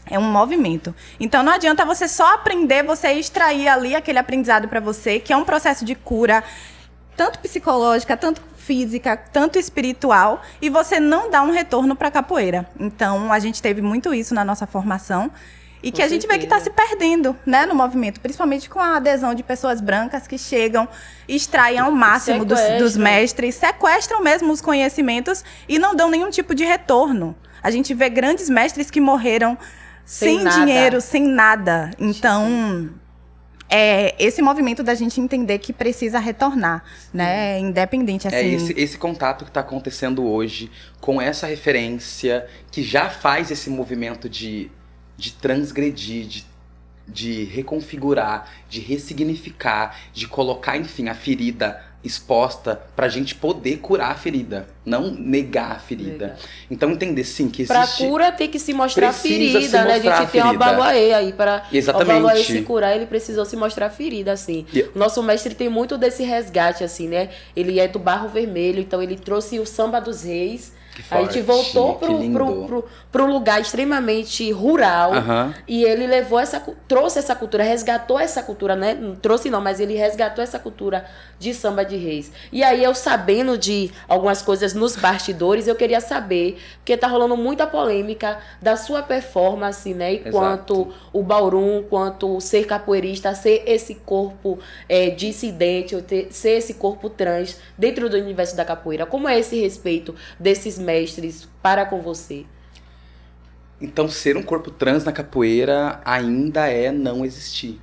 É um movimento. Então não adianta você só aprender, você extrair ali aquele aprendizado para você, que é um processo de cura, tanto psicológica, tanto física, tanto espiritual, e você não dá um retorno para a capoeira. Então a gente teve muito isso na nossa formação e que a gente vê que está se perdendo, né, no movimento, principalmente com a adesão de pessoas brancas que chegam, extraem ao máximo dos mestres, sequestram mesmo os conhecimentos e não dão nenhum tipo de retorno. A gente vê grandes mestres que morreram sem dinheiro, sem nada. Então, esse movimento da gente entender que precisa retornar, né? Independente, assim... É esse contato que está acontecendo hoje com essa referência que já faz esse movimento de transgredir, de reconfigurar, de ressignificar, de colocar, enfim, a ferida exposta pra gente poder curar a ferida, não negar a ferida. Então entender sim que existe... Pra cura tem que se mostrar a Precisa se ferida, né? A mostrar gente a tem uma ferida. Baguaê aí para Exatamente. o Baguaê se curar, ele precisou se mostrar a ferida, assim. O nosso mestre tem muito desse resgate, assim, né? Ele é do Barro Vermelho, então ele trouxe o Samba dos Reis. A gente voltou pro um lugar extremamente rural. E ele levou trouxe essa cultura, resgatou essa cultura, né? Não trouxe não, mas ele resgatou essa cultura de samba de reis. E aí eu sabendo de algumas coisas nos bastidores, eu queria saber, porque tá rolando muita polêmica da sua performance, né? Enquanto o baurum, quanto ser capoeirista, ser esse corpo dissidente, ser esse corpo trans dentro do universo da capoeira. Como é esse respeito desses mestres para com você? Então, ser um corpo trans na capoeira ainda é não existir.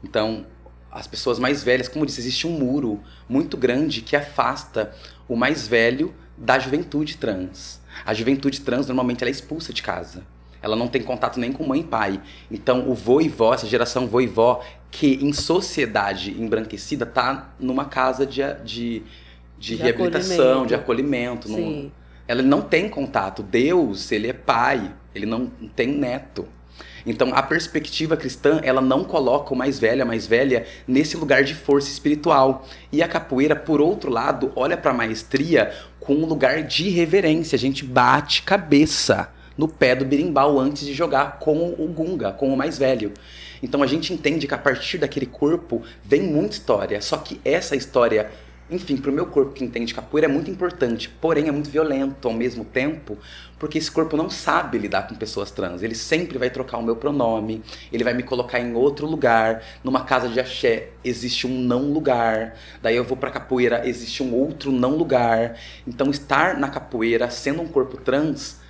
Então, as pessoas mais velhas, como eu disse, existe um muro muito grande que afasta o mais velho da juventude trans. A juventude trans, normalmente, ela é expulsa de casa. Ela não tem contato nem com mãe e pai. Então, o vô e vó, essa geração vô e vó, que em sociedade embranquecida tá numa casa de reabilitação, de acolhimento. Sim. Ela não tem contato. Deus, ele é pai, ele não tem neto. Então, a perspectiva cristã, ela não coloca o mais velho, a mais velha, nesse lugar de força espiritual. E a capoeira, por outro lado, olha para a maestria com um lugar de reverência. A gente bate cabeça no pé do berimbau antes de jogar com o gunga, com o mais velho. Então, a gente entende que a partir daquele corpo vem muita história. Só que essa história, enfim, pro meu corpo que entende capoeira é muito importante, porém é muito violento ao mesmo tempo, porque esse corpo não sabe lidar com pessoas trans. Ele sempre vai trocar o meu pronome, ele vai me colocar em outro lugar. Numa casa de axé existe um não lugar, daí eu vou pra capoeira, existe um outro não lugar. Então estar na capoeira sendo um corpo trans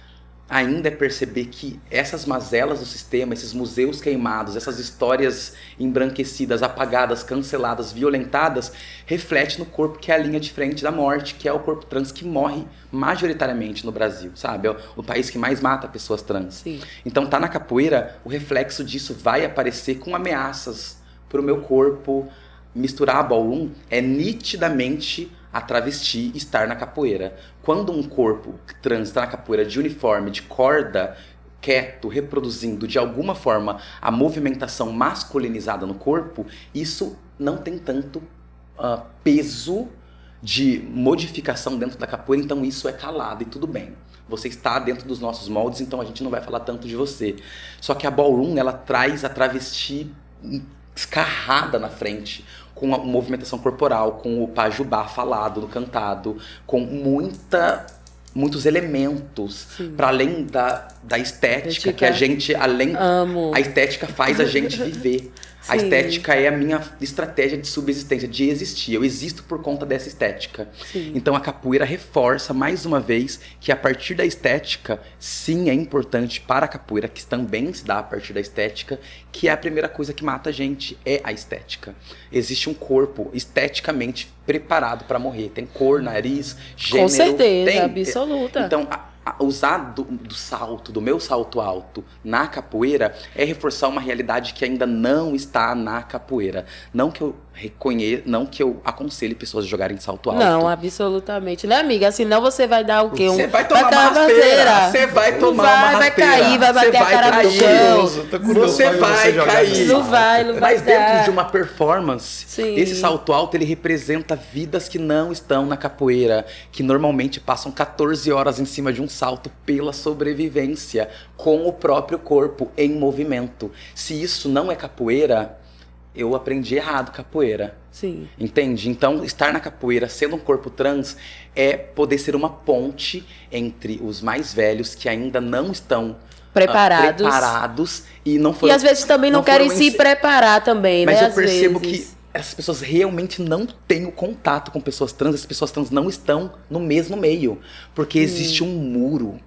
ainda é perceber que essas mazelas do sistema, esses museus queimados, essas histórias embranquecidas, apagadas, canceladas, violentadas, reflete no corpo que é a linha de frente da morte, que é o corpo trans que morre majoritariamente no Brasil, sabe? É o país que mais mata pessoas trans. Sim. Então tá na capoeira, o reflexo disso vai aparecer com ameaças pro meu corpo. Misturar a ballroom é nitidamente a travesti estar na capoeira. Quando um corpo trans está na capoeira de uniforme, de corda, quieto, reproduzindo de alguma forma a movimentação masculinizada no corpo, isso não tem tanto peso de modificação dentro da capoeira, então isso é calado e tudo bem. Você está dentro dos nossos moldes, então a gente não vai falar tanto de você. Só que a ballroom, ela traz a travesti escarrada na frente, com a movimentação corporal, com o pajubá falado, no cantado, com muitos elementos, para além da estética, que a gente, a estética faz a gente viver. A estética é a minha estratégia de subsistência, de existir. Eu existo por conta dessa estética. Sim. Então a capoeira reforça mais uma vez que a partir da estética, sim, é importante para a capoeira, que também se dá a partir da estética, que é a primeira coisa que mata a gente, é a estética. Existe um corpo esteticamente preparado para morrer. Tem cor, nariz, gênero. Com certeza, tem, absoluta. Então, usar do meu salto alto na capoeira é reforçar uma realidade que ainda não está na capoeira. Não que eu não que eu aconselhe pessoas a jogarem salto alto. Não, absolutamente. Né, amiga? Senão você vai dar o quê? Você vai tomar uma rasteira. Você vai tomar uma rasteira. Vai cair, vai bater a cara no chão. Você vai cair. Não vai Mas dar. dentro de uma performance, Sim. esse salto alto, ele representa vidas que não estão na capoeira, que normalmente passam 14 horas em cima de um salto pela sobrevivência, com o próprio corpo em movimento. Se isso não é capoeira, eu aprendi errado capoeira. Sim. Entende? Então, estar na capoeira, sendo um corpo trans, é poder ser uma ponte entre os mais velhos que ainda não estão preparados e não foram. E às vezes também não querem se preparar também, mas né? eu percebo que essas pessoas realmente não têm o contato com pessoas trans, as pessoas trans não estão no mesmo meio, porque existe um muro.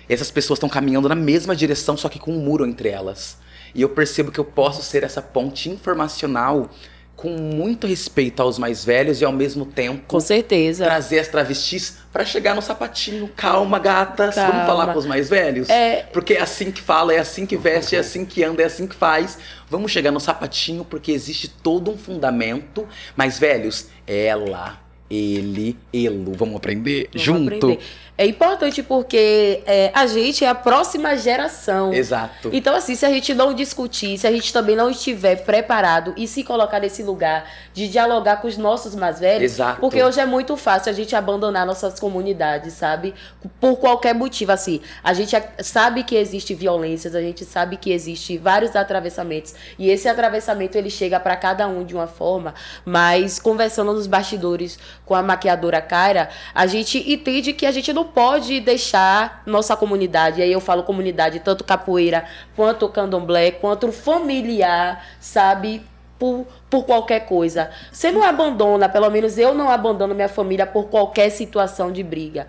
Essas pessoas estão caminhando na mesma direção, só que com um muro entre elas. E eu percebo que eu posso ser essa ponte informacional com muito respeito aos mais velhos e ao mesmo tempo, com certeza, trazer as travestis para chegar no sapatinho. Calma, gatas, Calma. Vamos falar com os mais velhos? Porque é assim que fala, é assim que veste, é assim que anda, é assim que faz. Vamos chegar no sapatinho porque existe todo um fundamento. Mais velhos, ela, ele, elo, vamos aprender junto? Aprender. É importante porque a gente é a próxima geração. Exato. Então, assim, se a gente não discutir, se a gente também não estiver preparado e se colocar nesse lugar de dialogar com os nossos mais velhos, Exato. Porque hoje é muito fácil a gente abandonar nossas comunidades, sabe? Por qualquer motivo, assim. A gente sabe que existe violências, a gente sabe que existe vários atravessamentos e esse atravessamento ele chega para cada um de uma forma, mas conversando nos bastidores com a maquiadora Kaira, a gente entende que a gente não pode deixar nossa comunidade, e aí eu falo comunidade, tanto capoeira, quanto candomblé, quanto familiar, sabe, por qualquer coisa. Você não abandona, pelo menos eu não abandono minha família por qualquer situação de briga.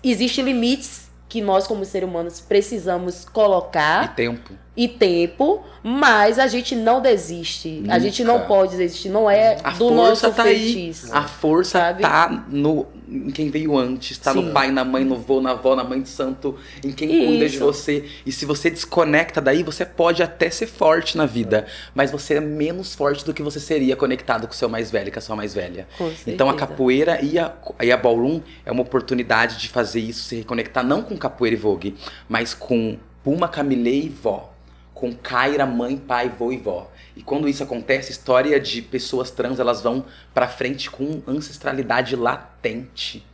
Existem limites que nós, como seres humanos, precisamos colocar. E tempo, mas a gente não desiste. Nunca. A gente não pode desistir, não é do nosso feitiço. A força tá em quem veio antes, tá Sim. no pai, na mãe, no vô, na avó, na mãe de santo, em quem cuida de Isso. você. E se você desconecta daí, você pode até ser forte na vida, mas você é menos forte do que você seria conectado com o seu mais velho, com a sua mais velha. Com Então a certeza. capoeira e a ballroom é uma oportunidade de fazer isso, se reconectar não com capoeira e vogue, mas com Puma, Camilê e vó. Com Kaira, mãe, pai, vô e vó. E quando isso acontece, a história de pessoas trans, elas vão pra frente com ancestralidade latente.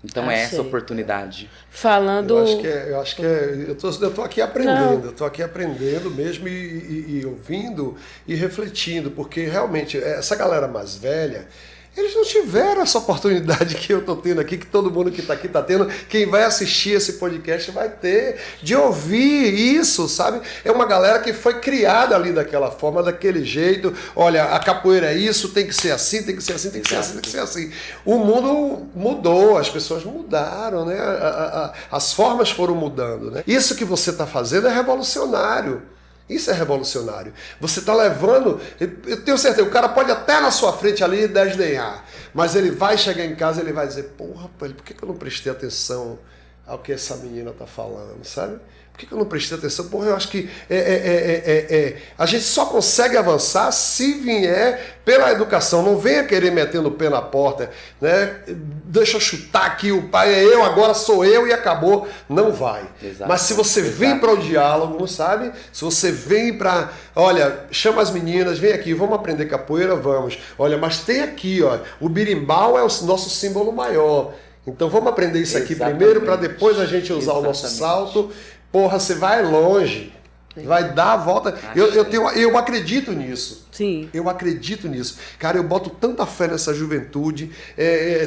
Então é essa Achei. oportunidade. Falando... Eu acho que eu tô aqui aprendendo, eu tô aqui aprendendo mesmo e ouvindo e refletindo, porque realmente essa galera mais velha, eles não tiveram essa oportunidade que eu tô tendo aqui, que todo mundo que tá aqui tá tendo, quem vai assistir esse podcast vai ter, de ouvir isso, sabe? É uma galera que foi criada ali daquela forma, daquele jeito. Olha, a capoeira é isso, tem que ser assim, tem que ser assim, tem que ser assim, tem que ser assim. O mundo mudou, as pessoas mudaram, né? As formas foram mudando, né? Isso que você tá fazendo é revolucionário. Isso é revolucionário. Você está levando... Eu tenho certeza, o cara pode até na sua frente ali desdenhar, mas ele vai chegar em casa e ele vai dizer, porra, por que eu não prestei atenção ao que essa menina está falando, sabe? Por que eu não prestei atenção? Porra, eu acho que a gente só consegue avançar se vier pela educação. Não venha querer metendo o pé na porta, né? Deixa eu chutar aqui, o pai é eu, agora sou eu e acabou. Não vai. Exato. Mas se você vem para o diálogo, sabe? Se você vem para... Olha, chama as meninas, vem aqui, vamos aprender capoeira, vamos. Olha, mas tem aqui, ó, o birimbau é o nosso símbolo maior. Então vamos aprender isso aqui primeiro para depois a gente usar o nosso salto. Porra, você vai longe, vai dar a volta. Eu acredito nisso. Sim. Eu acredito nisso. Cara, eu boto tanta fé nessa juventude.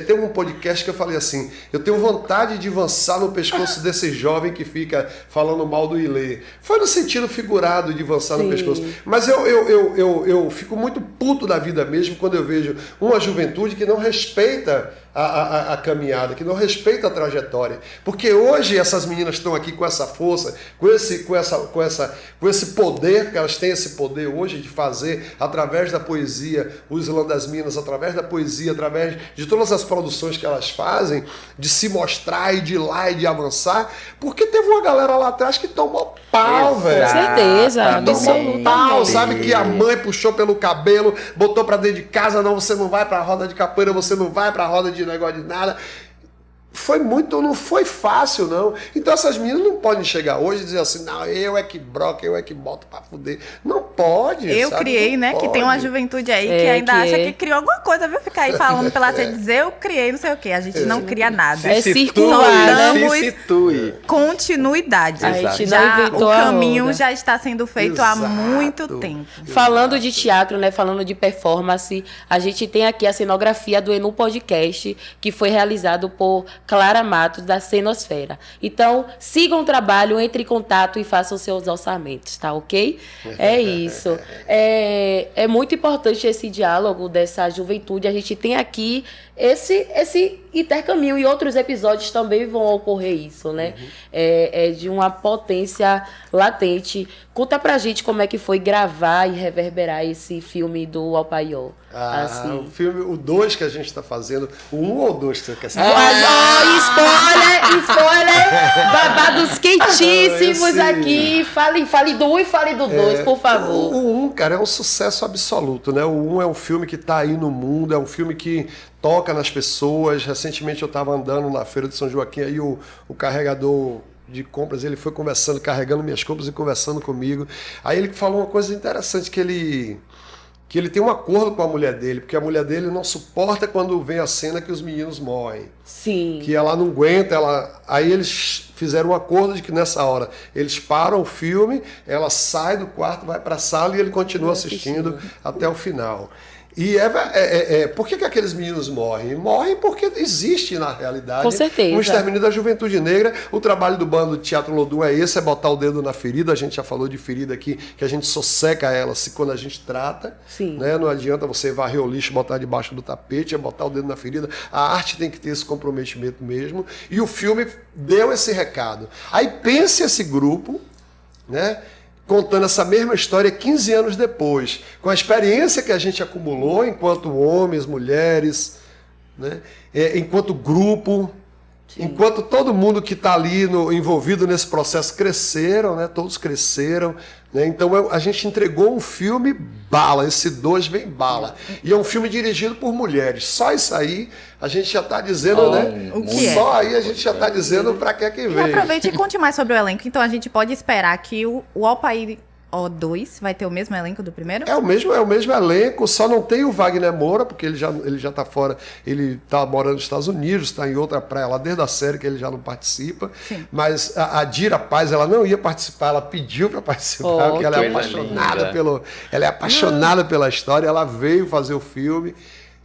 Tem um podcast que eu falei assim, eu tenho vontade de avançar no pescoço desse jovem que fica falando mal do Ilê. Foi no sentido figurado de avançar no pescoço. Mas eu fico muito puto da vida mesmo quando eu vejo uma juventude que não respeita a caminhada, que não respeita a trajetória. Porque hoje essas meninas estão aqui com essa força, com esse poder, que elas têm esse poder hoje de fazer através da poesia, o Islã das Minas, através da poesia, através de todas as produções que elas fazem, de se mostrar e de ir lá e de avançar, porque teve uma galera lá atrás que tomou pau, velho. Com certeza, Tomou pau, sabe, que a mãe puxou pelo cabelo, botou pra dentro de casa, não, você não vai pra roda de capoeira, você não vai pra roda de negócio de nada. Não foi fácil, não. Então essas meninas não podem chegar hoje e dizer assim, não, eu é que broco, eu é que boto pra fuder. Não pode, Eu sabe? criei, Não né? pode. Que tem uma juventude aí que ainda acha que criou alguma coisa, viu? Ficar aí falando pela você dizer, eu criei não sei o quê. A gente não cria nada. É circular, né? Se situe. Continuidade. A gente Já, não inventou o a caminho roda. já está sendo feito há muito tempo. Falando de teatro, né? Falando de performance, a gente tem aqui a cenografia do Enu Podcast, que foi realizado por Clara Matos, da Cenosfera. Então, sigam o trabalho, entre em contato e façam seus orçamentos, tá ok? É isso. É muito importante esse diálogo dessa juventude. A gente tem aqui esse intercaminho, e outros episódios também vão ocorrer isso, né? É de uma potência latente. Conta pra gente como é que foi gravar e reverberar esse filme do Alpaió. O filme, o 2 que a gente está fazendo, o 1 ou o 2 que você quer saber? Spoiler! Babados quentíssimos Esse- aqui. Fale do 1 e fale do 2, por favor. O 1, cara, é um sucesso absoluto, né? O 1 é um filme que está aí no mundo, é um filme que toca nas pessoas. Recentemente eu estava andando na Feira de São Joaquim, aí o carregador de compras, ele foi conversando, carregando minhas compras e conversando comigo. Aí ele falou uma coisa interessante, que ele tem um acordo com a mulher dele, porque a mulher dele não suporta quando vem a cena que os meninos morrem. Sim. Que ela não aguenta, aí eles fizeram um acordo de que nessa hora eles param o filme, ela sai do quarto, vai para a sala e ele continua assistindo até o final. E por que aqueles meninos morrem? Morrem porque existe, na realidade, Com certeza. um extermínio da juventude negra. O trabalho do bando de Teatro Lodum é esse, é botar o dedo na ferida. A gente já falou de ferida aqui, que a gente sosseca ela quando a gente trata. Sim. Né? Não adianta você varrer o lixo, botar debaixo do tapete, é botar o dedo na ferida. A arte tem que ter esse comprometimento mesmo. E o filme deu esse recado. Aí pense esse grupo, né, contando essa mesma história 15 anos depois, com a experiência que a gente acumulou enquanto homens, mulheres, né? Enquanto grupo, enquanto todo mundo que está ali envolvido nesse processo cresceram, né? Todos cresceram, né? Então a gente entregou um filme bala, esse 2 vem bala. E é um filme dirigido por mulheres. Só isso aí a gente já está dizendo, né? O que Só aí a gente já está dizendo para que é que E vem. aproveite e conte mais sobre o elenco. Então a gente pode esperar que o Alpaí O2 vai ter o mesmo elenco do primeiro? É o mesmo elenco, só não tem o Wagner Moura, porque ele já tá fora, ele tá morando nos Estados Unidos, está em outra praia lá desde a série que ele já não participa. Sim. Mas a Dira Paz, ela não ia participar, ela pediu para participar, porque ela é apaixonada pela história, ela veio fazer o filme.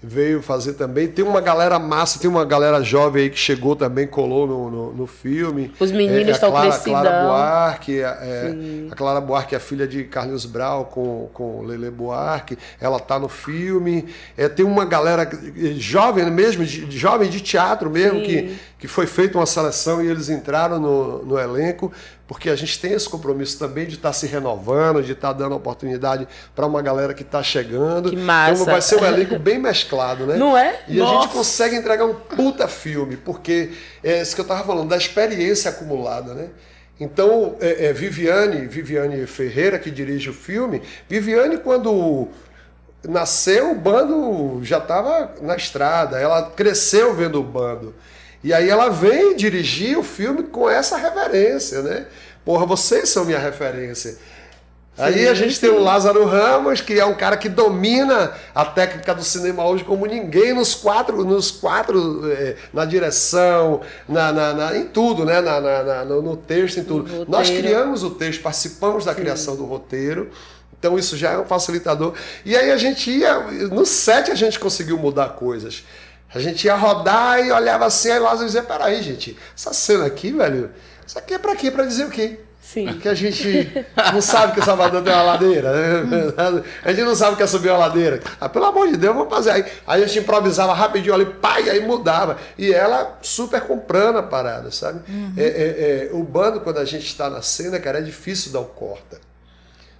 Veio fazer também. Tem uma galera massa, tem uma galera jovem aí que chegou também, colou no filme. Os meninos estão crescidão. Clara Buarque, a Clara Buarque é a filha de Carlinhos Brau com Lele Buarque. Ela tá no filme. Tem uma galera jovem mesmo, jovem de teatro mesmo, que foi feita uma seleção e eles entraram no elenco. Porque a gente tem esse compromisso também de estar se renovando, de estar dando oportunidade para uma galera que está chegando. Que massa. Então vai ser um elenco bem mesclado, né? Não é? E a gente consegue entregar um puta filme, porque é isso que eu estava falando, da experiência acumulada, né? Então, Viviane Ferreira, que dirige o filme, Viviane, quando nasceu, o bando já estava na estrada, ela cresceu vendo o bando. E aí ela vem dirigir o filme com essa reverência, né? Porra, vocês são minha referência. Aí a gente tem o Lázaro Ramos, que é um cara que domina a técnica do cinema hoje como ninguém nos quatro na direção, em tudo, né? No texto, em tudo. Nós criamos o texto, participamos da criação do roteiro. Então isso já é um facilitador. E aí a gente ia... No set a gente conseguiu mudar coisas. A gente ia rodar e olhava assim, aí Lázaro dizia, peraí, gente, essa cena aqui, velho, isso aqui é pra quê? Pra dizer o quê? Sim. Que a gente não sabe que o Salvador tem uma ladeira. A gente não sabe que é subir uma ladeira. Pelo amor de Deus, vamos fazer. Aí a gente improvisava rapidinho ali, pai, aí mudava. E ela super comprando a parada, sabe? O bando, quando a gente está na cena, cara, é difícil dar o corta.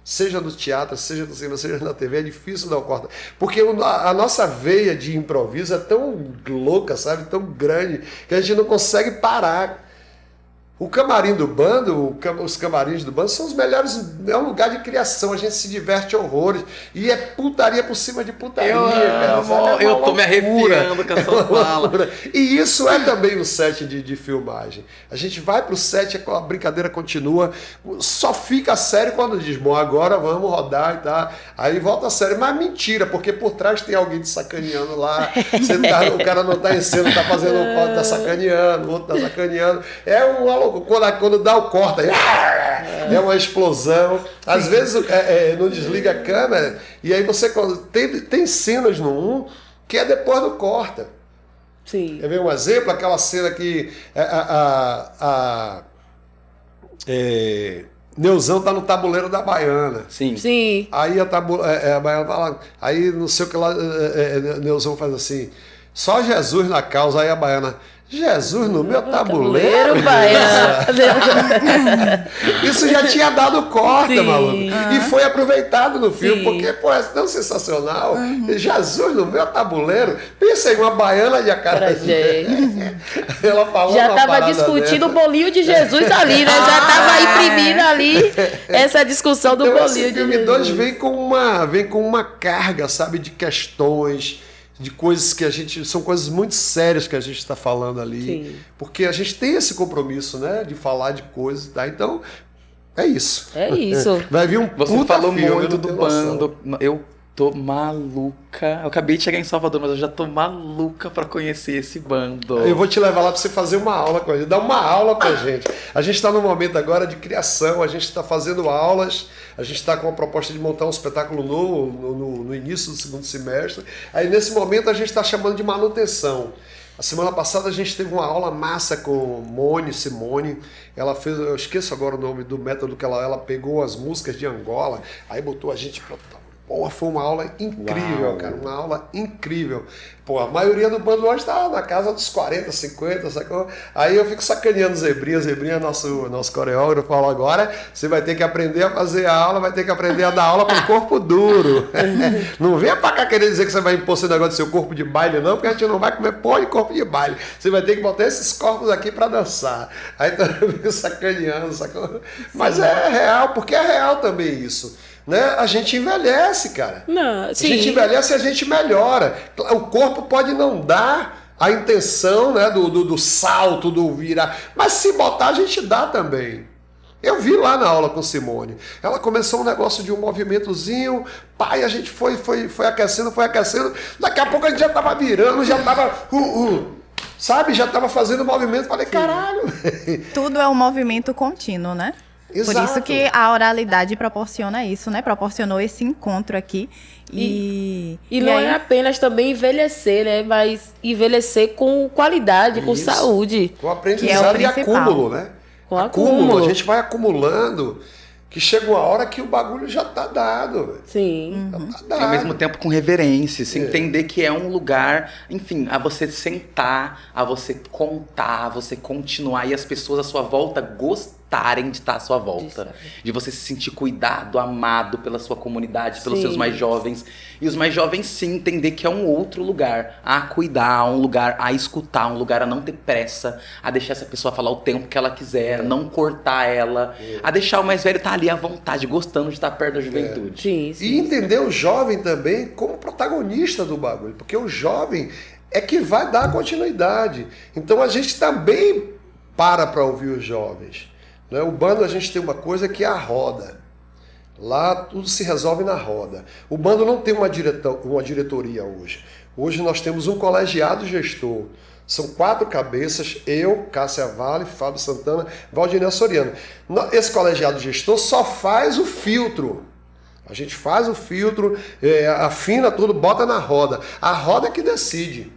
Seja no teatro, seja no cinema, seja na TV, é difícil dar o corta. Porque a nossa veia de improviso é tão louca, sabe? Tão grande, que a gente não consegue parar. O camarim do bando, os camarins do bando são os melhores, é um lugar de criação, a gente se diverte horrores. E é putaria por cima de putaria. Eu tô me arrepiando com essa fala. E isso é também o set de filmagem. A gente vai pro set, a brincadeira continua, só fica sério quando diz, bom, agora vamos rodar e tá. Aí volta a sério, mas mentira, porque por trás tem alguém te sacaneando lá, o cara não tá em cena, tá fazendo um corte, tá sacaneando, o outro tá sacaneando. É uma loucura. Quando dá o corte, é uma explosão. Às vezes não desliga a câmera, e aí você tem cenas no 1 que é depois do corta. Sim. Quer ver um exemplo? Aquela cena que Neuzão tá no tabuleiro da Baiana. Sim. Sim. Aí a Baiana fala, aí não sei o que lá, Neuzão faz assim, só Jesus na causa, aí a Baiana, Jesus no meu tabuleiro, Baiana. Isso já tinha dado corta, Sim. maluco. E foi aproveitado no filme, Sim. porque, pô, é tão sensacional. Jesus no meu tabuleiro. Pensa aí, uma baiana de acarajé. Ela falou Já uma estava parada discutindo dessa. o bolinho de Jesus ali, né? Já estava imprimindo ali essa discussão do Então, bolinho esse de filme Jesus. 2 vem com uma carga, sabe, de questões, de coisas que são coisas muito sérias que a gente está falando ali. Sim. Porque a gente tem esse compromisso, né, de falar de coisas, tá? Então, é isso. É isso. Vai vir um Você puta falou filme, muito eu do não tenho noção. bando. Eu tô maluca. Eu acabei de chegar em Salvador, mas eu já tô maluca pra conhecer esse bando. Eu vou te levar lá para você fazer uma aula com a gente, dar uma aula com a gente. A gente está no momento agora de criação, a gente está fazendo aulas, a gente está com a proposta de montar um espetáculo novo no início do segundo semestre. Aí nesse momento a gente está chamando de manutenção. A semana passada a gente teve uma aula massa com Simone, ela fez, eu esqueço agora o nome do método que ela pegou as músicas de Angola, aí botou a gente para Pô, foi uma aula incrível, Uau. cara, uma aula incrível. Pô, a maioria do bando hoje tá na casa dos 40, 50, sacou? Aí eu fico sacaneando o Zebrinha, nosso coreógrafo, fala agora, você vai ter que aprender a fazer a aula, vai ter que aprender a dar aula com corpo duro. Não venha pra cá querer dizer que você vai impor esse negócio do seu corpo de baile, não, porque a gente não vai comer pó de corpo de baile. Você vai ter que botar esses corpos aqui pra dançar. Aí tá sacaneando, sacou? Mas é real, porque é real também isso. Né? A gente envelhece, cara. Não, sim. A gente envelhece e a gente melhora. O corpo pode não dar a intenção, né, do salto, do virar, mas se botar a gente dá também. Eu vi lá na aula com Simone. Ela começou um negócio de um movimentozinho, pai, a gente foi aquecendo. Daqui a pouco a gente já tava virando, já tava... sabe? Já tava fazendo movimento. Falei, caralho. Tudo é um movimento contínuo, né? Exato. Por isso que a oralidade proporciona isso, né? Proporcionou esse encontro aqui. E não aí... é apenas também envelhecer, né? Mas envelhecer com qualidade, com Isso. saúde. Com aprendizado Que é o e principal. acúmulo, né? Com acúmulo. A gente vai acumulando, que chega uma hora que o bagulho já tá dado. Velho. Sim. Já tá E dado. ao mesmo tempo com reverência, se entender que é um lugar, enfim, a você sentar, a você contar, a você continuar e as pessoas à sua volta gostarem de estar à sua volta. De você se sentir cuidado, amado pela sua comunidade, pelos Sim. seus mais jovens. E os mais jovens sim entender que é um outro lugar a cuidar, um lugar a escutar, um lugar a não ter pressa, a deixar essa pessoa falar o tempo que ela quiser, não cortar ela, a deixar o mais velho estar ali à vontade, gostando de estar perto da juventude. Sim, sim. E entender o jovem também como protagonista do bagulho, porque o jovem é que vai dar continuidade. Então a gente também para ouvir os jovens. Né? O bando a gente tem uma coisa que é a roda. Lá tudo se resolve na roda. O bando não tem uma diretoria hoje. Hoje nós temos um colegiado gestor. São 4 cabeças, eu, Cássia Vale, Fábio Santana, Valdinei Soriano. Esse colegiado gestor só faz o filtro. A gente faz o filtro, afina tudo, bota na roda. A roda é que decide.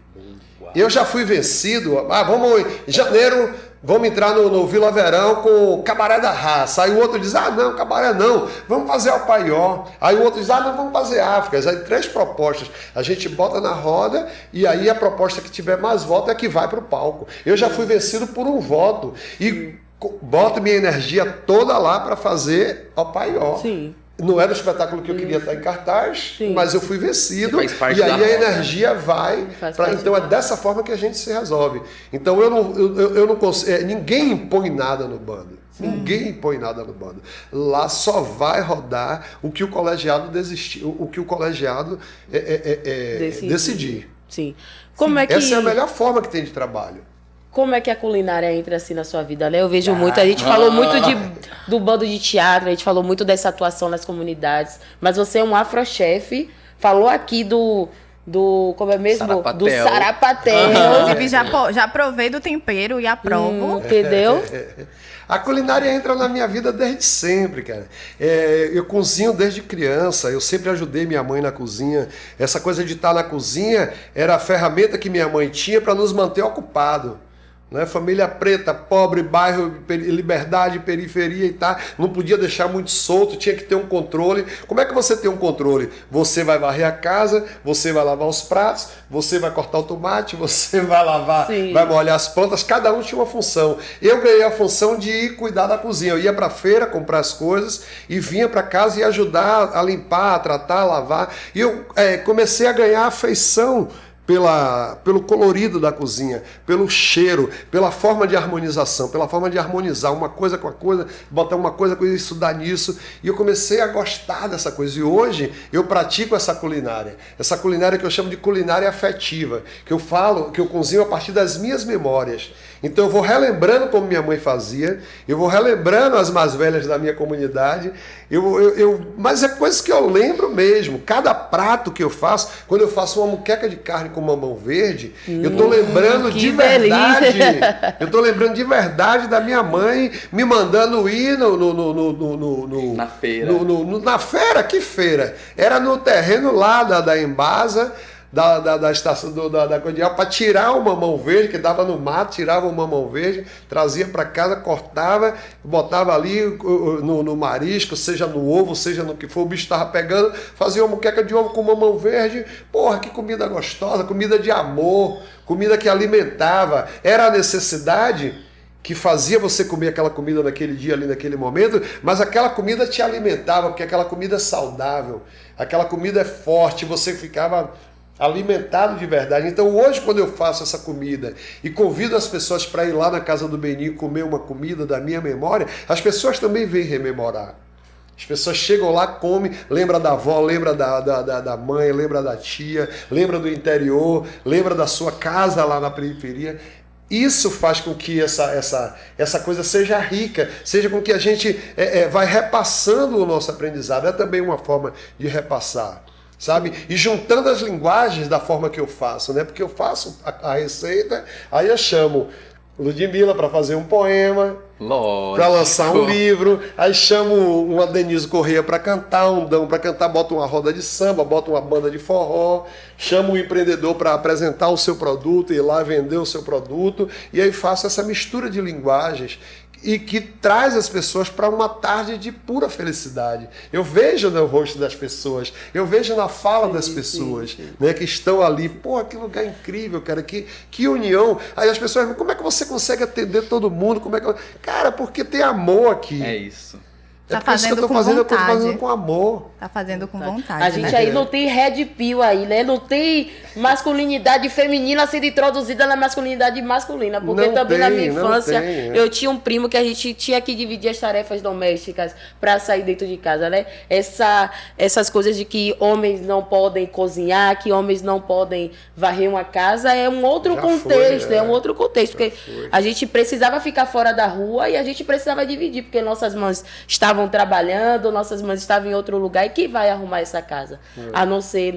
Eu já fui vencido. Vamos em janeiro, vamos entrar no Vila Verão com o Cabaré da Raça. Aí o outro diz, não, Cabaré não, vamos fazer o Paió. Aí o outro diz, não, vamos fazer África. Aí 3 propostas. A gente bota na roda e aí a proposta que tiver mais voto é que vai para o palco. Eu já fui vencido por um voto e boto minha energia toda lá para fazer o Paió. Sim. Não era o espetáculo que eu queria estar em cartaz, Sim. mas eu fui vencido Faz parte e aí da a roda. energia vai. Então é dessa forma que a gente se resolve. Então eu não consigo. Ninguém impõe nada no bando. Ninguém impõe nada no bando. Lá só vai rodar o que o colegiado decidir. Sim. Como é que... Essa é a melhor forma que tem de trabalho. Como é que a culinária entra assim na sua vida, né? Eu vejo muito, a gente falou muito do bando de teatro, a gente falou muito dessa atuação nas comunidades, mas você é um afrochefe, falou aqui como é mesmo? Sarapatel. Do sarapatel. Inclusive, já provei do tempero e aprovo. Entendeu? A culinária entra na minha vida desde sempre, cara. Eu cozinho desde criança, eu sempre ajudei minha mãe na cozinha. Essa coisa de estar na cozinha era a ferramenta que minha mãe tinha para nos manter ocupados. Né? Família preta, pobre, bairro, liberdade, periferia e tal, não podia deixar muito solto, tinha que ter um controle. Como é que você tem um controle? Você vai varrer a casa, você vai lavar os pratos, você vai cortar o tomate, você vai lavar, Sim. vai molhar as plantas, cada um tinha uma função. Eu ganhei a função de ir cuidar da cozinha, eu ia para a feira comprar as coisas e vinha para casa e ajudar a limpar, a tratar, a lavar. E eu comecei a ganhar afeição pelo colorido da cozinha, pelo cheiro, pela forma de harmonização, pela forma de harmonizar uma coisa com a coisa, botar uma coisa com isso, estudar nisso, e eu comecei a gostar dessa coisa, e hoje eu pratico essa culinária que eu chamo de culinária afetiva, que eu cozinho a partir das minhas memórias. Então eu vou relembrando como minha mãe fazia, eu vou relembrando as mais velhas da minha comunidade, mas é coisas que eu lembro mesmo. Cada prato que eu faço, quando eu faço uma moqueca de carne com mamão verde, eu estou lembrando de verdade. delícia. Eu estou lembrando de verdade da minha mãe me mandando ir Na feira. na feira. Que feira? Era no terreno lá da Embasa, da estação da Cordial para tirar o mamão verde, que dava no mato, tirava o mamão verde, trazia para casa, cortava, botava ali no marisco, seja no ovo, seja no que for, o bicho estava pegando, fazia uma moqueca de ovo com mamão verde. Porra, que comida gostosa, comida de amor, comida que alimentava. Era a necessidade que fazia você comer aquela comida naquele dia, ali naquele momento, mas aquela comida te alimentava, porque aquela comida é saudável, aquela comida é forte, você ficava alimentado de verdade. Então hoje, quando eu faço essa comida e convido as pessoas para ir lá na casa do Beninho comer uma comida da minha memória, as pessoas também vêm rememorar. As pessoas chegam lá, comem, lembra da avó, lembra da mãe, lembra da tia, lembra do interior, lembra da sua casa lá na periferia. Isso faz com que essa coisa seja rica, seja com que a gente vai repassando o nosso aprendizado. É também uma forma de repassar, sabe? E juntando as linguagens da forma que eu faço, né? Porque eu faço a receita, aí eu chamo Ludmilla para fazer um poema, para lançar um livro, aí chamo uma Denise Corrêa para cantar, um Dão para cantar, bota uma roda de samba, bota uma banda de forró, chamo um empreendedor para apresentar o seu produto, ir lá vender o seu produto, e aí faço essa mistura de linguagens e que traz as pessoas para uma tarde de pura felicidade. Eu vejo no rosto das pessoas, eu vejo na fala das pessoas, né, que estão ali. Pô, que lugar incrível, cara, que união. Aí as pessoas, como é que você consegue atender todo mundo? Como é que... Cara, porque tem amor aqui. É isso. Tá por isso que eu tô fazendo, eu tô fazendo com amor. Tá fazendo com vontade, A gente né? aí não tem red pill aí, né? Não tem masculinidade feminina sendo introduzida na masculinidade masculina. Porque Não também na tem, minha não infância tem, eu tinha um primo que a gente tinha que dividir as tarefas domésticas para sair dentro de casa, né? Essas coisas de que homens não podem cozinhar, que homens não podem varrer uma casa, é um outro Já contexto, foi, é um outro contexto. Porque foi. a gente precisava ficar fora da rua e a gente precisava dividir, porque nossas mães estavam trabalhando, nossas mães estavam em outro lugar, e quem vai arrumar essa casa? A não ser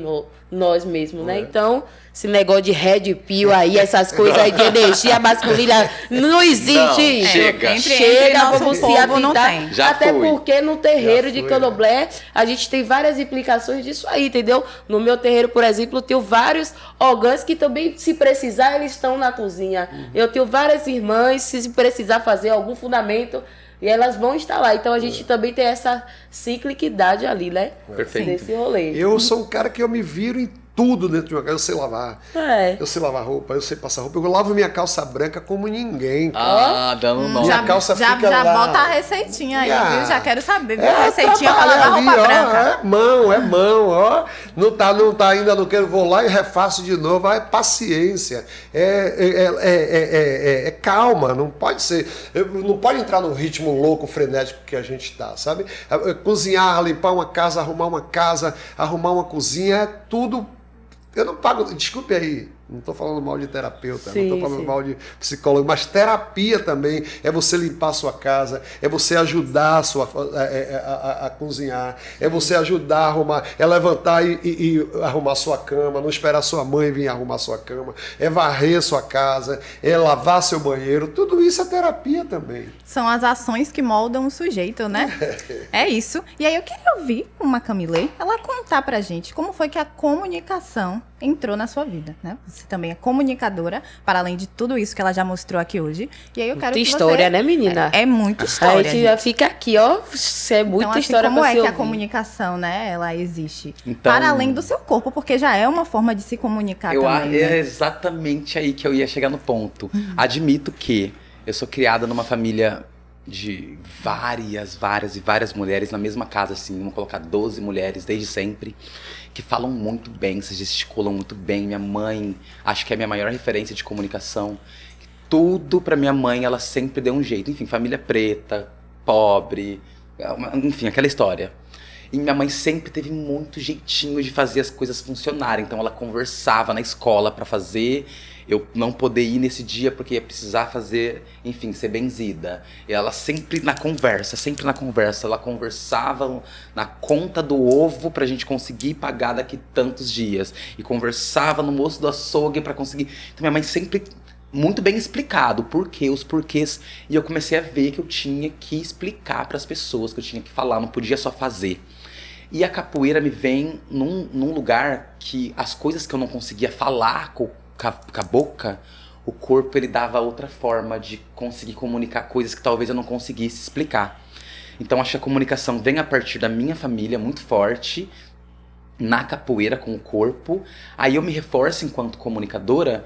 nós mesmos, né? Então, esse negócio de red pill aí, essas coisas aí de energia masculina, não existe Não, isso. chega. Chega, nosso vamos se povo não atentar. tem. Já Até foi. porque no terreiro Já de foi, Candomblé, a gente tem várias implicações disso aí, entendeu? No meu terreiro, por exemplo, eu tenho vários ogãs que também, se precisar, eles estão na cozinha. Eu tenho várias irmãs, se precisar fazer algum fundamento, e elas vão estar lá. Então a gente também tem essa ciclicidade ali, né? Perfeito. Desse rolê. Eu sou um cara que eu me viro em tudo dentro de uma casa. Eu sei lavar. É. Eu sei lavar roupa, eu sei passar roupa. Eu lavo minha calça branca como ninguém, cara. Dando um nome. Minha calça já fica lá. bota a receitinha aí, Ah, viu? Já quero saber, viu? É A receitinha pra trabalhar lavar roupa ali, ó, branca. É mão, ó. Não tá ainda, não quero, vou lá e refaço de novo. É paciência, é calma, não pode ser, não pode entrar no ritmo louco, frenético que a gente tá, sabe? Cozinhar, limpar uma casa, arrumar uma cozinha, é tudo. Eu não pago, desculpe aí, não estou falando mal de terapeuta, Sim, não estou falando sim. mal de psicólogo, mas terapia também é você limpar a sua casa, é você ajudar a cozinhar, é você ajudar a arrumar, é levantar e arrumar sua cama, não esperar sua mãe vir arrumar sua cama, é varrer sua casa, é lavar seu banheiro, tudo isso é terapia também. São as ações que moldam o sujeito, né? É isso. E aí eu queria ouvir uma Camilê, ela contar pra gente como foi que a comunicação entrou na sua vida, né? Você também é comunicadora, para além de tudo isso que ela já mostrou aqui hoje. E aí eu quero Muita que história, você... né, menina? É muita A história, gente gente. já fica aqui, ó. Isso é muita Então, assim, história como pra é se que a ouvir. comunicação, né, ela existe? Então- Para além do seu corpo, porque já é uma forma de se comunicar também, É né? exatamente aí que eu ia chegar no ponto. Admito que eu sou criada numa família de várias mulheres na mesma casa, assim, vamos colocar 12 mulheres desde sempre, que falam muito bem, se gesticulam muito bem. Minha mãe, acho que é a minha maior referência de comunicação. Tudo pra minha mãe, ela sempre deu um jeito. Enfim, família preta, pobre, enfim, aquela história. E minha mãe sempre teve muito jeitinho de fazer as coisas funcionarem. Então ela conversava na escola pra fazer eu não poder ir nesse dia porque ia precisar fazer, enfim, ser benzida. E ela sempre na conversa, ela conversava na conta do ovo pra gente conseguir pagar daqui tantos dias. E conversava no moço do açougue pra conseguir. Então minha mãe sempre muito bem explicado, os porquês. E eu comecei a ver que eu tinha que explicar pras pessoas, que eu tinha que falar, não podia só fazer. E a capoeira me vem num lugar que as coisas que eu não conseguia falar com a boca, o corpo ele dava outra forma de conseguir comunicar coisas que talvez eu não conseguisse explicar. Então acho que a comunicação vem a partir da minha família muito forte, na capoeira com o corpo. Aí eu me reforço enquanto comunicadora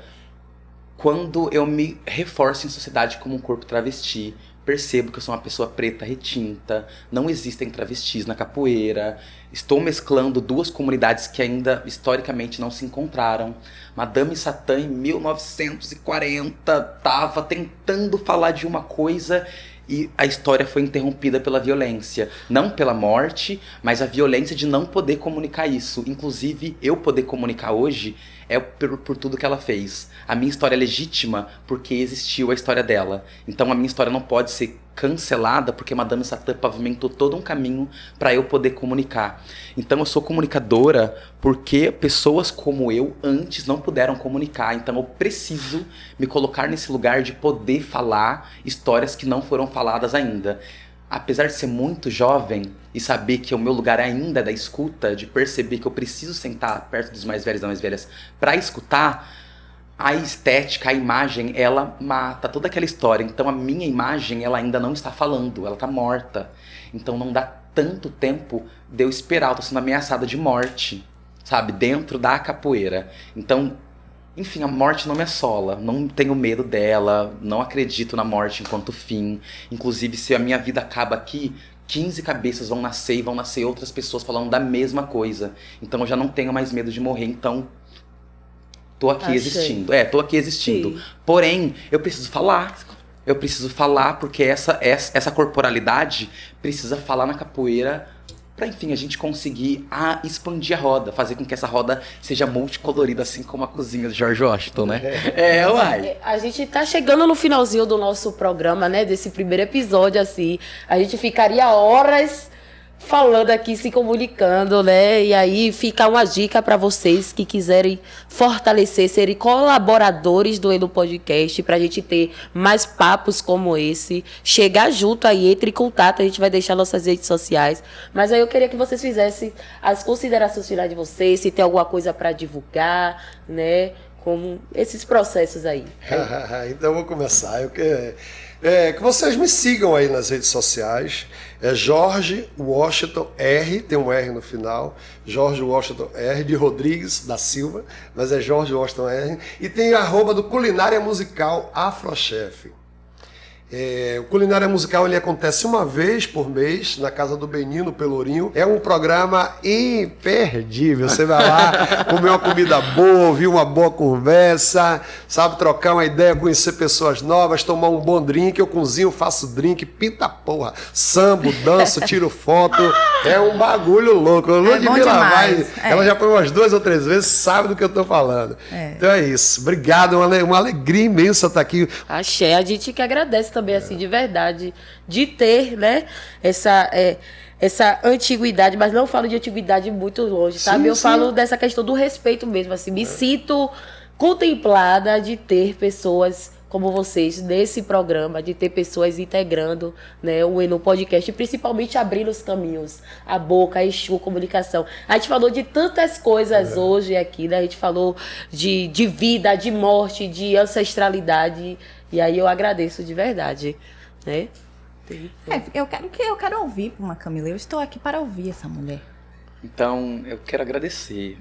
quando eu me reforço em sociedade como um corpo travesti. Percebo que eu sou uma pessoa preta retinta, não existem travestis na capoeira, estou mesclando duas comunidades que ainda historicamente não se encontraram. Madame Satã em 1940 estava tentando falar de uma coisa e a história foi interrompida pela violência. Não pela morte, mas a violência de não poder comunicar isso. Inclusive, eu poder comunicar hoje é por tudo que ela fez. A minha história é legítima porque existiu a história dela. Então a minha história não pode ser cancelada porque Madame Satã pavimentou todo um caminho para eu poder comunicar. Então eu sou comunicadora porque pessoas como eu antes não puderam comunicar. Então eu preciso me colocar nesse lugar de poder falar histórias que não foram faladas ainda. Apesar de ser muito jovem e saber que o meu lugar ainda é da escuta, de perceber que eu preciso sentar perto dos mais velhos e das mais velhas para escutar, a estética, a imagem, ela mata toda aquela história. Então a minha imagem, ela ainda não está falando, ela está morta. Então não dá tanto tempo de eu esperar, eu tô sendo ameaçada de morte, sabe? Dentro da capoeira. Então, enfim, a morte não me assola, não tenho medo dela, não acredito na morte enquanto fim. Inclusive, se a minha vida acaba aqui, 15 cabeças vão nascer e vão nascer outras pessoas falando da mesma coisa. Então eu já não tenho mais medo de morrer, então tô aqui existindo. Tô aqui existindo. Sim. Porém, eu preciso falar. Eu preciso falar porque essa corporalidade precisa falar na capoeira pra, enfim, a gente conseguir expandir a roda, fazer com que essa roda seja multicolorida, assim como a cozinha de George Washington, né? Uai. A gente tá chegando no finalzinho do nosso programa, né? Desse primeiro episódio, assim. A gente ficaria horas falando aqui, se comunicando, né? E aí fica uma dica para vocês que quiserem fortalecer, serem colaboradores do Elo Podcast, pra gente ter mais papos como esse. Chegar junto aí, entre em contato, a gente vai deixar nossas redes sociais. Mas aí eu queria que vocês fizessem as considerações finais de vocês, se tem alguma coisa para divulgar, né? Como esses processos aí. Então eu vou começar. Que vocês me sigam aí nas redes sociais. É Jorge Washington R, tem um R no final, Jorge Washington R, de Rodrigues da Silva, mas é Jorge Washington R. E tem @ do Culinária Musical Afrochef. O Culinária Musical ele acontece uma vez por mês na casa do Benino Pelourinho. É um programa imperdível. Você vai lá comer uma comida boa, ouvir uma boa conversa, sabe, trocar uma ideia, conhecer pessoas novas, tomar um bom drink. Eu cozinho, faço drink, pinta porra, sambo, danço, tiro foto. É um bagulho louco. Ela já foi umas 2 ou 3 vezes, sabe do que eu tô falando. Então é isso. Obrigado, uma alegria imensa estar aqui. Axé, a gente que agradece também, assim, de verdade, de ter, né, essa antiguidade, mas não falo de antiguidade muito longe, sabe? Eu falo dessa questão do respeito mesmo, assim, me sinto contemplada de ter pessoas como vocês nesse programa, de ter pessoas integrando, né, o Elo Podcast, principalmente abrindo os caminhos, a boca, a Exu, comunicação. A gente falou de tantas coisas hoje aqui, né? A gente falou de vida, de morte, de ancestralidade, e aí eu agradeço de verdade, né? Eu quero ouvir uma Camila. Eu estou aqui para ouvir essa mulher. Então, eu quero agradecer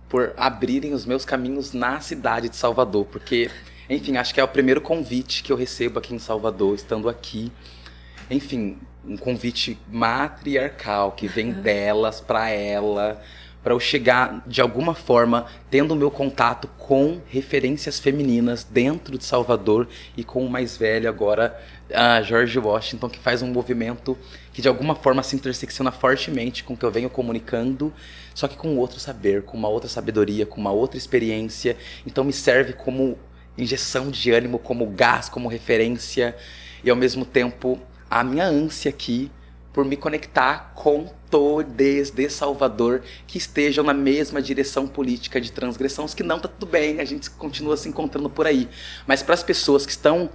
por abrirem os meus caminhos na cidade de Salvador, porque, enfim, acho que é o primeiro convite que eu recebo aqui em Salvador, estando aqui. Enfim, um convite matriarcal que vem delas para ela, para eu chegar, de alguma forma, tendo o meu contato com referências femininas dentro de Salvador e com o mais velho agora, George Washington, que faz um movimento que de alguma forma se intersecciona fortemente com o que eu venho comunicando, só que com outro saber, com uma outra sabedoria, com uma outra experiência. Então me serve como injeção de ânimo, como gás, como referência, e ao mesmo tempo a minha ânsia aqui por me conectar com todos de Salvador que estejam na mesma direção política de transgressão, os que não, tá tudo bem, a gente continua se encontrando por aí. Mas para as pessoas que estão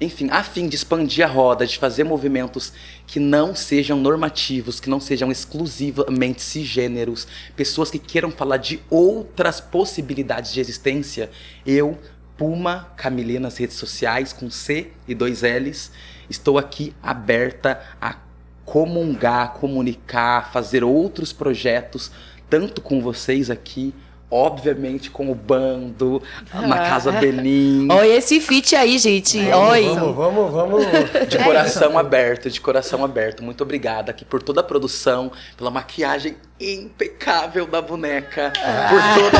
enfim, a fim de expandir a roda, de fazer movimentos que não sejam normativos, que não sejam exclusivamente cisgêneros, pessoas que queiram falar de outras possibilidades de existência, eu, Puma Camille nas redes sociais, com C e 2 L's, estou aqui aberta a comungar, comunicar, fazer outros projetos, tanto com vocês aqui, obviamente com o bando, na Casa Benin. Olha esse feat aí, gente. Vamos. De coração aberto, de coração aberto. Muito obrigada aqui por toda a produção, pela maquiagem impecável da boneca, por toda...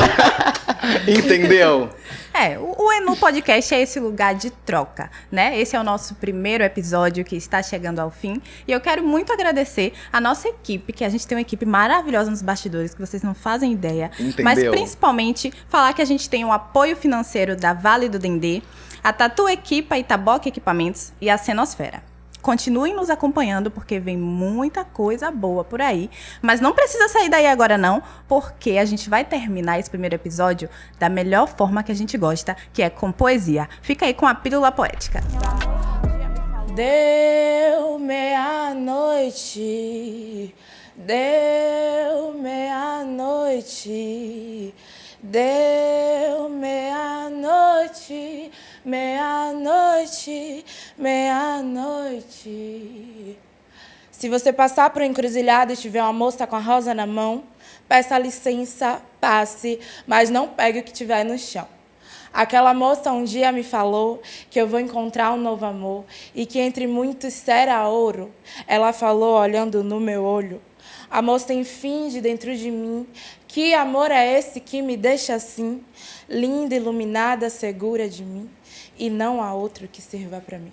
Entendeu? O Enu Podcast é esse lugar de troca, né? Esse é o nosso primeiro episódio que está chegando ao fim. E eu quero muito agradecer a nossa equipe, que a gente tem uma equipe maravilhosa nos bastidores, que vocês não fazem ideia. Entendeu? Mas principalmente falar que a gente tem o apoio financeiro da Vale do Dendê, a Tatu Equipa, Itaboc Equipamentos e a Cenosfera. Continuem nos acompanhando, porque vem muita coisa boa por aí. Mas não precisa sair daí agora não, porque a gente vai terminar esse primeiro episódio da melhor forma que a gente gosta, que é com poesia. Fica aí com a Pílula Poética. Deu meia-noite, deu meia-noite, deu meia-noite, meia-noite, meia-noite. Se você passar por uma encruzilhada e tiver uma moça com a rosa na mão, peça licença, passe, mas não pegue o que tiver no chão. Aquela moça um dia me falou que eu vou encontrar um novo amor e que entre muitos será ouro. Ela falou olhando no meu olho. A moça enfim de dentro de mim. Que amor é esse que me deixa assim, linda, iluminada, segura de mim? E não há outro que sirva para mim.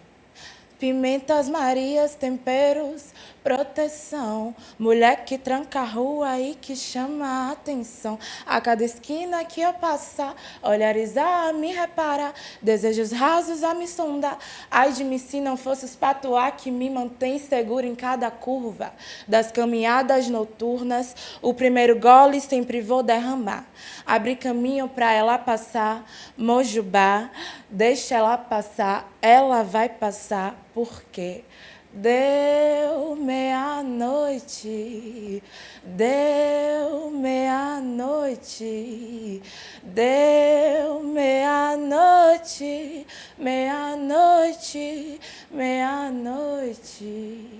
Pimentas, Marias, temperos, proteção. Mulher que tranca a rua e que chama a atenção. A cada esquina que eu passar, olhares a me reparar, desejos rasos a me sondar. Ai de mim se não fosse os patuá que me mantém seguro em cada curva. Das caminhadas noturnas, o primeiro gole sempre vou derramar. Abrir caminho pra ela passar, Mojubá, deixa ela passar, ela vai passar, porque deu meia-noite, deu meia-noite, deu meia-noite, meia-noite, meia-noite.